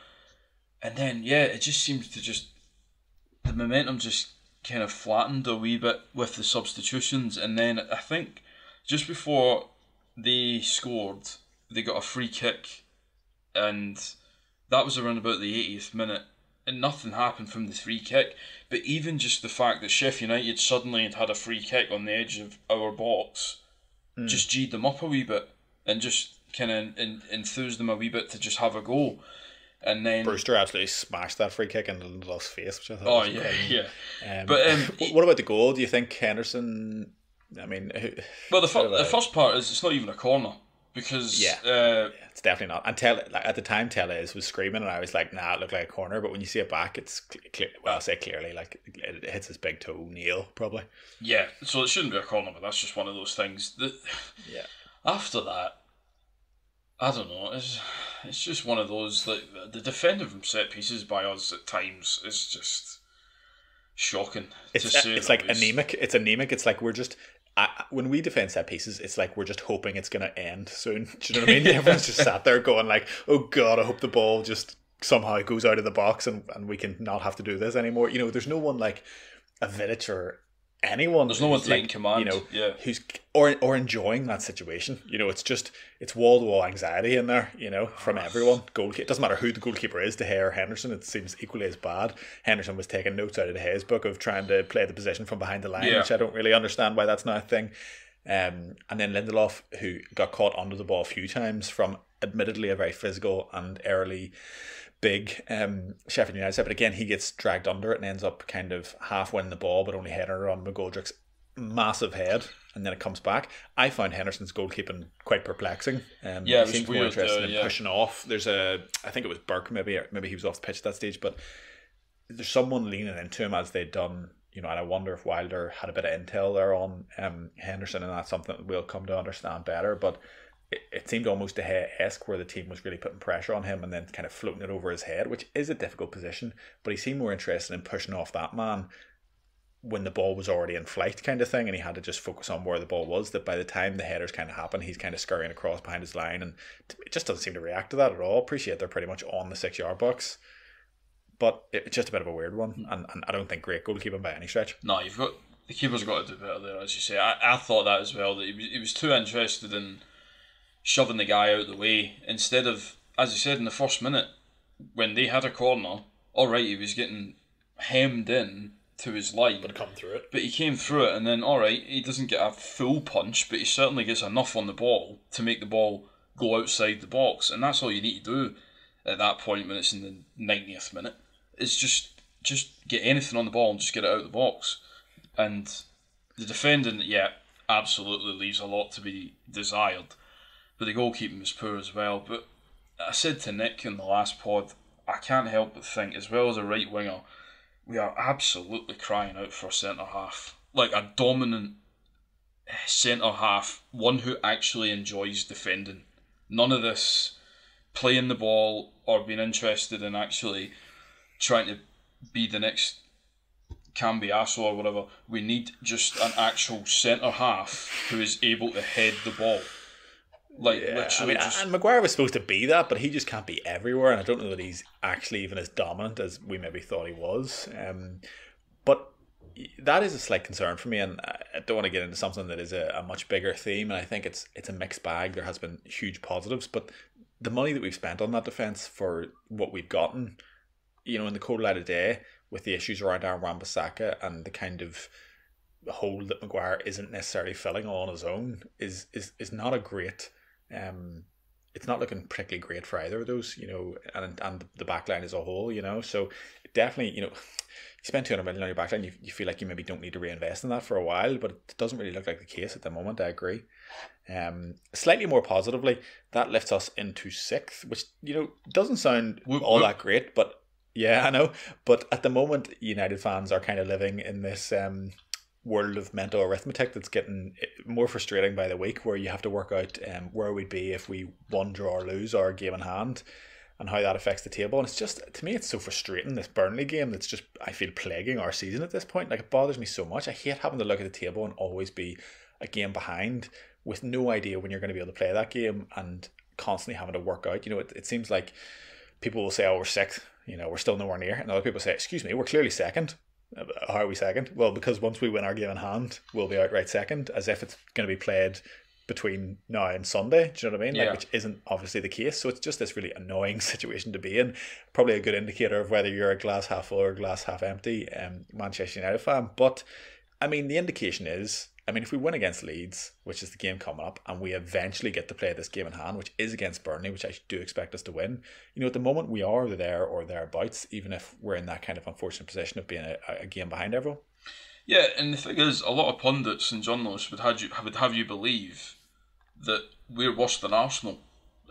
And then, it just seems to the momentum just kind of flattened a wee bit with the substitutions. And then I think just before they scored, they got a free kick, and that was around about the 80th minute, and nothing happened from the free kick. But even just the fact that Sheffield United suddenly had a free kick on the edge of our box just G'd them up a wee bit and just kind of enthused them a wee bit to just have a go. And then Brewster absolutely smashed that free kick into Lindelof's face, which I thought But what about the goal? Do you think Henderson... I mean... Well, the first part is it's not even a corner. Because it's definitely not. And at the time, Tellez was screaming, and I was like, "Nah, it looked like a corner." But when you see it back, it's I'll say clearly, like it hits his big toe, Neil, probably. Yeah, so it shouldn't be a corner, but that's just one of those things. After that, I don't know. It's just one of those, like, the defending from set pieces by us at times is just shocking. It's like anemic. It's anemic. It's like we're just. When we defend set pieces, it's like we're just hoping it's going to end soon. Do you know what I mean? Everyone's just sat there going like, "Oh God, I hope the ball just somehow goes out of the box and we can not have to do this anymore." You know, there's no one like a Vidic or anyone. There's no one taking command. You know, who's or enjoying that situation. You know, it's wall to wall anxiety in there. You know, from everyone. It doesn't matter who the goalkeeper is, De Gea or Henderson. It seems equally as bad. Henderson was taking notes out of De Gea's book of trying to play the position from behind the line, which I don't really understand why that's not a thing. And then Lindelof, who got caught under the ball a few times from admittedly a very physical and early big Sheffield United side, but again he gets dragged under it and ends up kind of half winning the ball but only heading it on McGoldrick's massive head, and then it comes back. I found Henderson's goalkeeping quite perplexing. He seems more interested in pushing off. I think it was Burke, maybe he was off the pitch at that stage, but there's someone leaning into him as they'd done, you know, and I wonder if Wilder had a bit of intel there on Henderson, and that's something that we'll come to understand better. But it seemed almost De Gea-esque, where the team was really putting pressure on him and then kind of floating it over his head, which is a difficult position, but he seemed more interested in pushing off that man when the ball was already in flight, kind of thing, and he had to just focus on where the ball was, that by the time the headers kind of happen, he's kind of scurrying across behind his line, and it just doesn't seem to react to that at all. Appreciate they're pretty much on the 6-yard box, but it's just a bit of a weird one, and I don't think great goalkeeping by any stretch. No, the keeper's got to do better there, as you say. I thought that as well, that he was too interested in shoving the guy out of the way, instead of, as you said, in the first minute, when they had a corner, alright, he was getting hemmed in to his line, but he came through it, and then alright, he doesn't get a full punch, but he certainly gets enough on the ball to make the ball go outside the box, and that's all you need to do at that point when it's in the 90th minute, is just get anything on the ball and just get it out of the box. And the defending, absolutely leaves a lot to be desired, but the goalkeeping was poor as well. But I said to Nick in the last pod, I can't help but think, as well as a right winger, we are absolutely crying out for a centre half, like a dominant centre half, one who actually enjoys defending. None of this playing the ball or being interested in actually trying to be the next Cambiasso or whatever. We need just an actual centre half who is able to head the ball. Literally, and Maguire was supposed to be that, but he just can't be everywhere, and I don't know that he's actually even as dominant as we maybe thought he was. But that is a slight concern for me, and I don't want to get into something that is a much bigger theme, and I think it's a mixed bag. There has been huge positives, but the money that we've spent on that defence for what we've gotten, you know, in the cold light of day, with the issues around Aaron Wan-Bissaka and the kind of hole that Maguire isn't necessarily filling on his own, is not a great... it's not looking particularly great for either of those, you know, and the backline as a whole, you know. So definitely, you know, you spend 200 million on your backline, you feel like you maybe don't need to reinvest in that for a while, but it doesn't really look like the case at the moment. I agree. Slightly more positively, that lifts us into 6th, which, you know, doesn't sound all that great, but yeah, I know. But at the moment, United fans are kind of living in this world of mental arithmetic that's getting more frustrating by the week, where you have to work out where we'd be if we won, draw or lose our game in hand, and how that affects the table. And it's just, to me, it's so frustrating, this Burnley game that's just, I feel, plaguing our season at this point. Like, it bothers me so much. I hate having to look at the table and always be a game behind with no idea when you're going to be able to play that game, and constantly having to work out. It seems like people will say, oh, we're sixth, we're still nowhere near. And other people say, excuse me, we're clearly second. How are we second? Well, because once we win our game in hand, we'll be outright second, as if it's going to be played between now and Sunday. Do you know what I mean? Yeah. Which isn't obviously the case. So it's just this really annoying situation to be in. Probably a good indicator of whether you're a glass half full or glass half empty Manchester United fan. But I mean, the indication is, if we win against Leeds, which is the game coming up, and we eventually get to play this game in hand, which is against Burnley, which I do expect us to win, at the moment we are there or thereabouts, even if we're in that kind of unfortunate position of being a game behind everyone. Yeah, and the thing is, a lot of pundits and journalists would have you believe that we're worse than Arsenal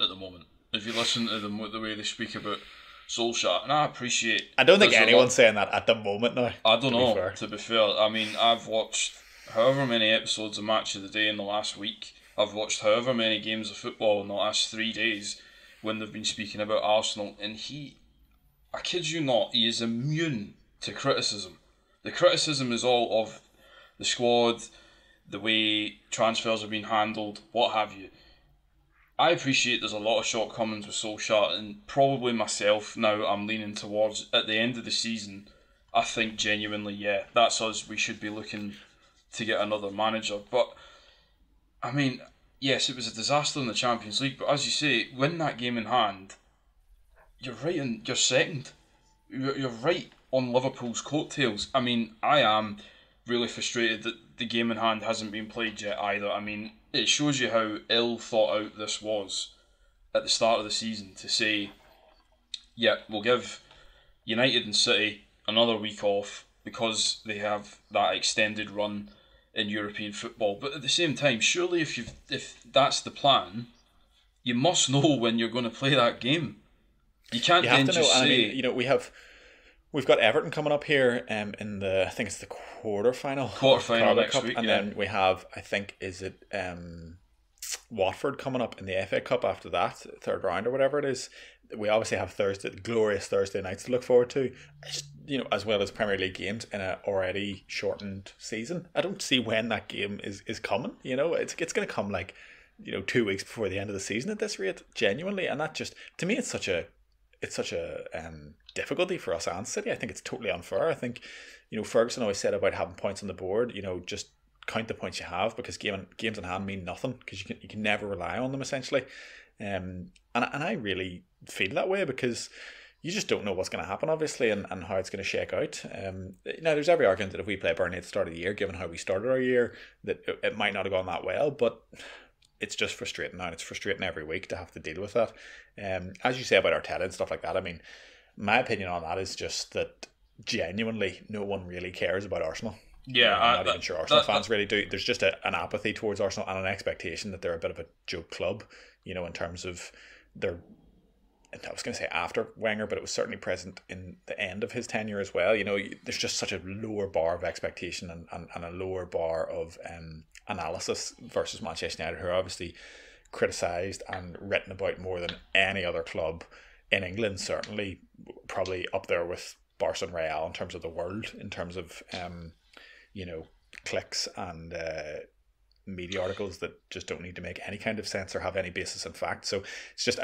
at the moment. If you listen to them, the way they speak about Solskjaer, and I don't think anyone's saying that at the moment now. I don't know, to be fair. I've watched however many episodes of Match of the Day in the last week. I've watched however many games of football in the last 3 days when they've been speaking about Arsenal, and I kid you not, he is immune to criticism. The criticism is all of the squad, the way transfers have been handled, what have you. I appreciate there's a lot of shortcomings with Solskjaer, and probably myself now I'm leaning towards, at the end of the season, I think genuinely, yeah, that's us, we should be looking to get another manager. But yes, it was a disaster in the Champions League, but as you say, win that game in hand, you're second. You're right on Liverpool's coattails. I am really frustrated that the game in hand hasn't been played yet either. It shows you how ill thought out this was at the start of the season to say, yeah, we'll give United and City another week off because they have that extended run in European football. But at the same time, surely if that's the plan, you must know when you're going to play that game. You can't then just say... We've got Everton coming up here in the, I think it's the quarterfinal next Cup, week, and then we have, I think, is it Watford coming up in the FA Cup after that, third round or whatever it is. We obviously have glorious Thursday nights to look forward to, as well as Premier League games in an already shortened season. I don't see when that game is coming. It's going to come 2 weeks before the end of the season at this rate, genuinely, and that just, to me, it's such a difficulty for us and City. I think it's totally unfair. I think, Ferguson always said about having points on the board, just count the points you have, because games in hand mean nothing, because you can never rely on them, essentially. And I really feel that way, because you just don't know what's going to happen, obviously, and how it's going to shake out. Now, there's every argument that if we play Burnley at the start of the year, given how we started our year, that it might not have gone that well, but it's just frustrating now, and it's frustrating every week to have to deal with that. As you say about Arteta and stuff like that, my opinion on that is just that genuinely no one really cares about Arsenal. Yeah, I'm not even sure Arsenal fans really do. There's just an apathy towards Arsenal and an expectation that they're a bit of a joke club, in terms of their... I was going to say after Wenger, but it was certainly present in the end of his tenure as well. There's just such a lower bar of expectation and a lower bar of analysis versus Manchester United, who are obviously criticised and written about more than any other club in England, certainly probably up there with Barca and Real in terms of the world, in terms of clicks and media articles that just don't need to make any kind of sense or have any basis in fact. So it's just,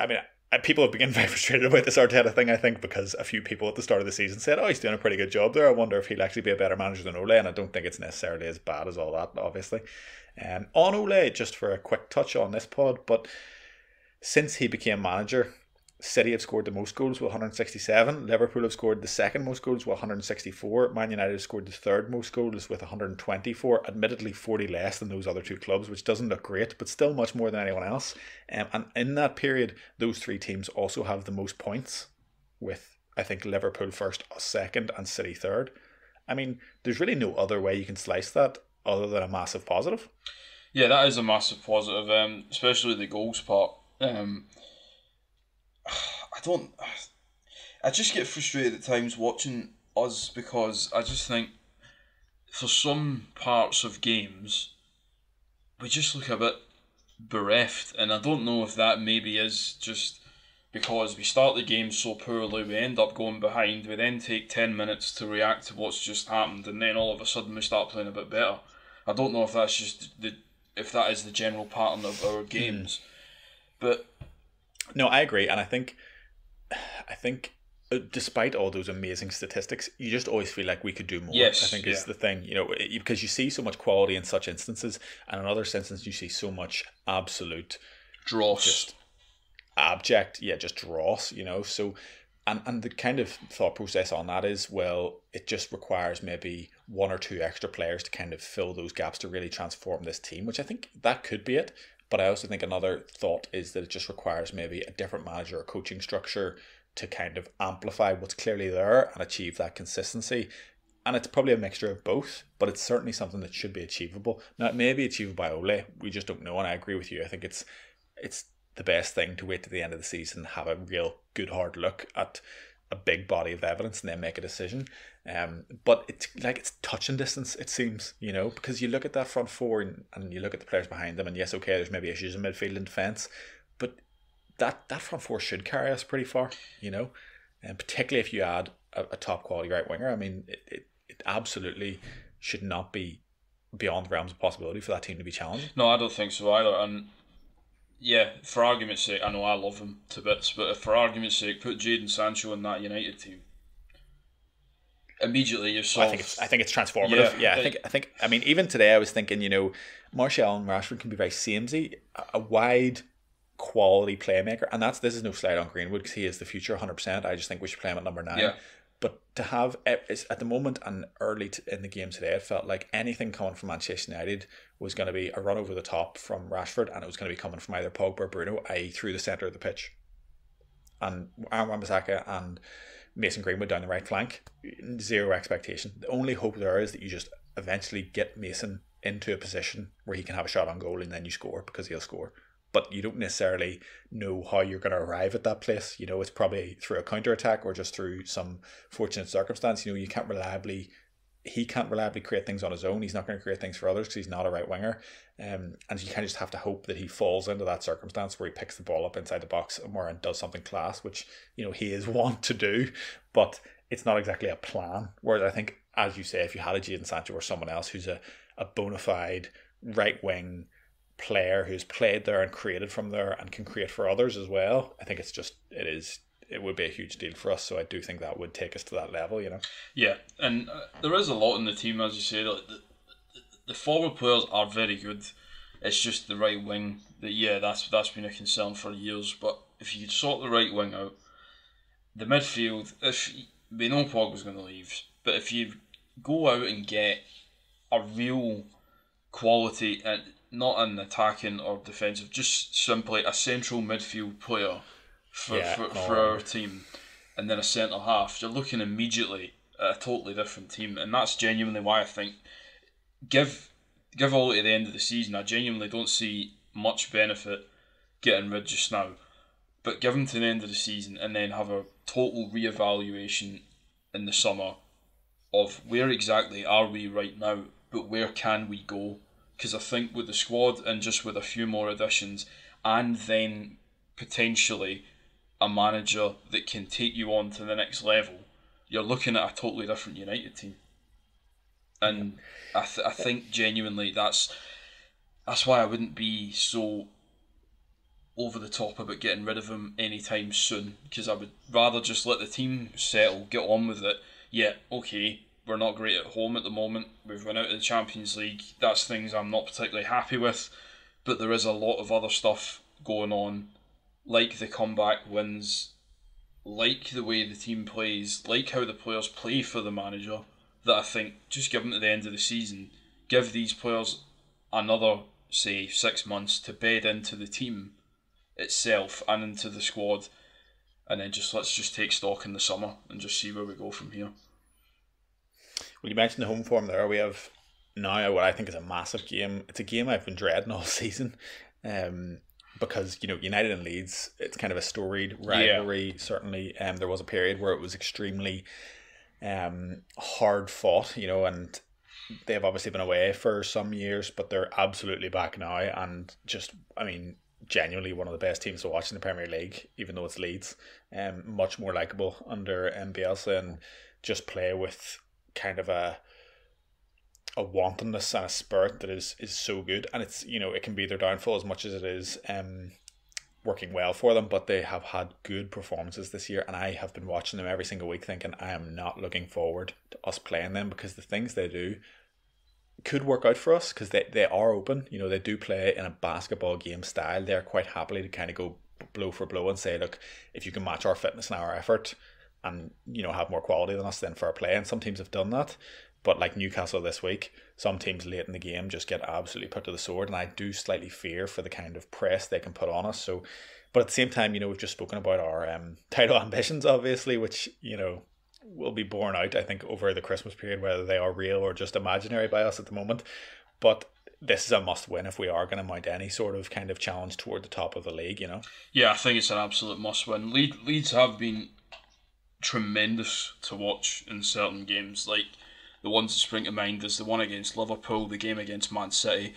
people have been very frustrated about this Arteta thing, I think, because a few people at the start of the season said, oh, he's doing a pretty good job there. I wonder if he'll actually be a better manager than Ole, and I don't think it's necessarily as bad as all that, obviously. On Ole, just for a quick touch on this pod, but since he became manager, City have scored the most goals with 167. Liverpool have scored the second most goals with 164. Man United have scored the third most goals with 124. Admittedly, 40 less than those other two clubs, which doesn't look great, but still much more than anyone else. And in that period, those three teams also have the most points, with, I think, Liverpool first, second, and City third. There's really no other way you can slice that other than a massive positive. Yeah, that is a massive positive, especially the goals part. I just get frustrated at times watching us, because I just think for some parts of games, we just look a bit bereft, and I don't know if that maybe is just because we start the game so poorly, we end up going behind, we then take 10 minutes to react to what's just happened, and then all of a sudden we start playing a bit better. I don't know if that's just if that is the general pattern of our games. But no, I agree, and I think despite all those amazing statistics, you just always feel like we could do more. Yes, I think is the thing, because you see so much quality in such instances, and in other instances you see so much absolute dross, just abject, just dross. So, and the kind of thought process on that is, well, it just requires maybe one or two extra players to kind of fill those gaps to really transform this team, which I think that could be it. But I also think another thought is that it just requires maybe a different manager or coaching structure to kind of amplify what's clearly there and achieve that consistency. And it's probably a mixture of both, but it's certainly something that should be achievable. Now, it may be achievable by Ole. We just don't know, and I agree with you. I think it's the best thing to wait to the end of the season, have a real good hard look at a big body of evidence and then make a decision. But it's touching distance, it seems, because you look at that front four and you look at the players behind them, and yes, okay, there's maybe issues in midfield and defence, but that front four should carry us pretty far, and particularly if you add a top quality right winger. I mean, it absolutely should not be beyond the realms of possibility for that team to be challenging. No, I don't think so either. And yeah, for argument's sake, I know I love him to bits, but if for argument's sake, put Jadon Sancho in that United team, immediately you saw. I think it's transformative. Yeah, I think. I mean, even today I was thinking, Martial and Rashford can be very samey. A wide quality playmaker, and this is no slight on Greenwood because he is the future 100%. I just think we should play him at number 9. Yeah. But to have at the moment and early in the game today, it felt like anything coming from Manchester United was going to be a run over the top from Rashford, and it was going to be coming from either Pogba or Bruno, i.e. through the centre of the pitch. And Aaron Wan-Bissaka and Mason Greenwood down the right flank, zero expectation. The only hope there is that you just eventually get Mason into a position where he can have a shot on goal and then you score, because he'll score. But you don't necessarily know how you're going to arrive at that place. It's probably through a counter-attack or just through some fortunate circumstance. He can't reliably create things on his own. He's not going to create things for others because he's not a right winger. And you kind of just have to hope that he falls into that circumstance where he picks the ball up inside the box somewhere and does something class, which, he is wont to do. But it's not exactly a plan. Whereas I think, as you say, if you had a Jadon Sancho or someone else who's a bona fide right wing player who's played there and created from there and can create for others as well, I think it would be a huge deal for us. So I do think that would take us to that level, Yeah, and there is a lot in the team, as you say. The forward players are very good. It's just the right wing that's been a concern for years. But if you could sort the right wing out, the midfield, if we know Pogba's going to leave, but if you go out and get a real quality, and not an attacking or defensive, just simply a central midfield player for our team, and then a centre half, you're looking immediately at a totally different team. And that's genuinely why I think give all at the end of the season. I genuinely don't see much benefit getting rid just now, but give them to the end of the season and then have a total reevaluation in the summer of where exactly are we right now, but where can we go? Because I think with the squad and just with a few more additions, and then potentially a manager that can take you on to the next level, you're looking at a totally different United team. And I think genuinely that's why I wouldn't be so over the top about getting rid of him anytime soon, because I would rather just let the team settle, get on with it. Yeah, okay, we're not great at home at the moment. We've run out of the Champions League. That's things I'm not particularly happy with. But there is a lot of other stuff going on, like the comeback wins, like the way the team plays, like how the players play for the manager, that I think just give them to the end of the season, give these players another, say, 6 months to bed into the team itself and into the squad, and then let's just take stock in the summer and just see where we go from here. Well, you mentioned the home form there. We have now what I think is a massive game. It's a game I've been dreading all season, because United and Leeds, it's kind of a storied rivalry. Yeah. Certainly, there was a period where it was extremely hard fought, and they've obviously been away for some years, but they're absolutely back now, and just, I mean, genuinely one of the best teams to watch in the Premier League, even though it's Leeds. Much more likeable under Bielsa, and just play with kind of a wantonness and a spirit that is so good. And it's, it can be their downfall as much as it is working well for them, but they have had good performances this year, and I have been watching them every single week thinking I am not looking forward to us playing them, because the things they do could work out for us, because they are open. They do play in a basketball game style. They're quite happily to kind of go blow for blow and say, look, if you can match our fitness and our effort and have more quality than us, then fair play. And some teams have done that, but like Newcastle this week, some teams late in the game just get absolutely put to the sword, and I do slightly fear for the kind of press they can put on us. So, but at the same time, we've just spoken about our title ambitions, obviously, which will be borne out, I think, over the Christmas period, whether they are real or just imaginary by us at the moment. But this is a must-win if we are going to mount any sort of kind of challenge toward the top of the league. Yeah, I think it's an absolute must-win. Leeds have been tremendous to watch in certain games, like the ones that spring to mind is the one against Liverpool, the game against Man City,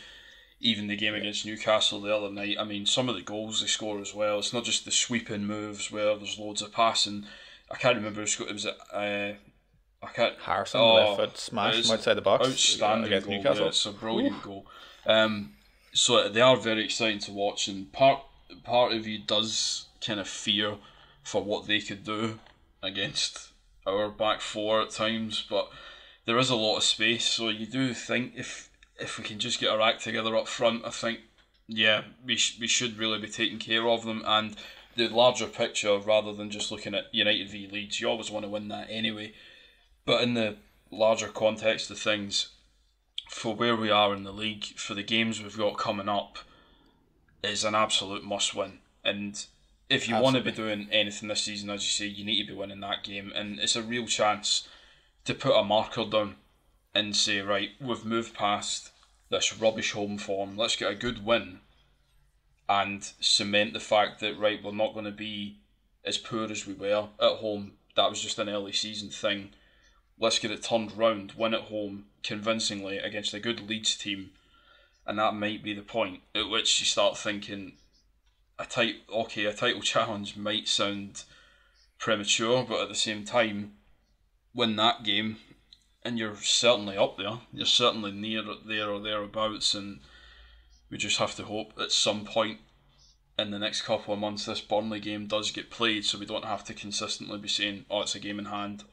even the game against Newcastle the other night. I mean, some of the goals they score as well. It's not just the sweeping moves where there's loads of passing. I can't remember who scored. Harrison, left foot smash from outside the box. Outstanding against goal. Newcastle. Yeah, it's a brilliant goal. So they are very exciting to watch, and part of you does kind of fear for what they could do against our back four at times, but there is a lot of space, so you do think if we can just get our act together up front, I think, yeah, we should really be taking care of them. And the larger picture, rather than just looking at United v Leeds, you always want to win that anyway. But in the larger context of things, for where we are in the league, for the games we've got coming up, is an absolute must-win. And if you want to be doing anything this season, as you say, you need to be winning that game. And it's a real chance to put a marker down and say, right, we've moved past this rubbish home form, let's get a good win and cement the fact that, right, we're not going to be as poor as we were at home. That was just an early season thing. Let's get it turned round, win at home convincingly against a good Leeds team, and that might be the point at which you start thinking a title challenge might sound premature, but at the same time, win that game and you're certainly up there. You're certainly near there or thereabouts, and we just have to hope at some point in the next couple of months this Burnley game does get played, so we don't have to consistently be saying, oh, it's a game in hand,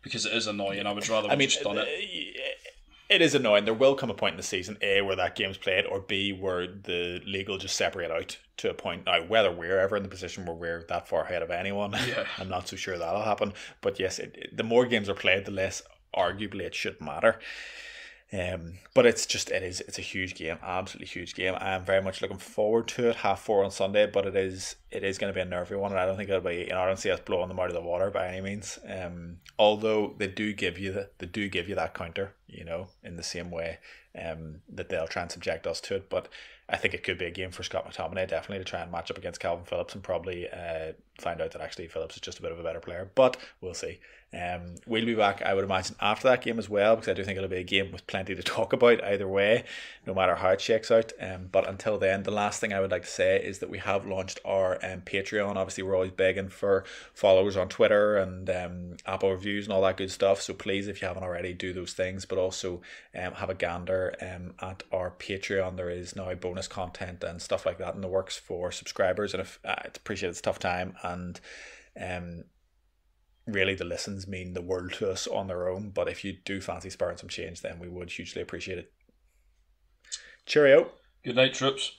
because it is annoying. I would rather have just done it. It is annoying. There will come a point in the season, A, where that game's played, or B, where the league will just separate out to a point. Now, whether we're ever in the position where we're that far ahead of anyone, yeah. I'm not so sure that'll happen. But yes, the more games are played, the less arguably it should matter. But it's a huge game, absolutely huge game. I am very much looking forward to it. 4:30 on Sunday, but it is going to be a nervy one, and I don't think it'll be. I don't see us blowing them out of the water by any means. Although they do give you that counter, in the same way that they'll try and subject us to it. But I think it could be a game for Scott McTominay, definitely, to try and match up against Calvin Phillips and probably find out that actually Phillips is just a bit of a better player. But we'll see. We'll be back, I would imagine, after that game as well, because I do think it'll be a game with plenty to talk about either way, no matter how it shakes out. But until then, the last thing I would like to say is that we have launched our Patreon. Obviously, we're always begging for followers on Twitter and Apple reviews and all that good stuff. So please, if you haven't already, do those things. But also have a gander at our Patreon. There is now bonus content and stuff like that in the works for subscribers. And if it's appreciate it's a tough time, and really the listens mean the world to us on their own, but if you do fancy spurring some change, then we would hugely appreciate it. Cheerio. Good night, troops.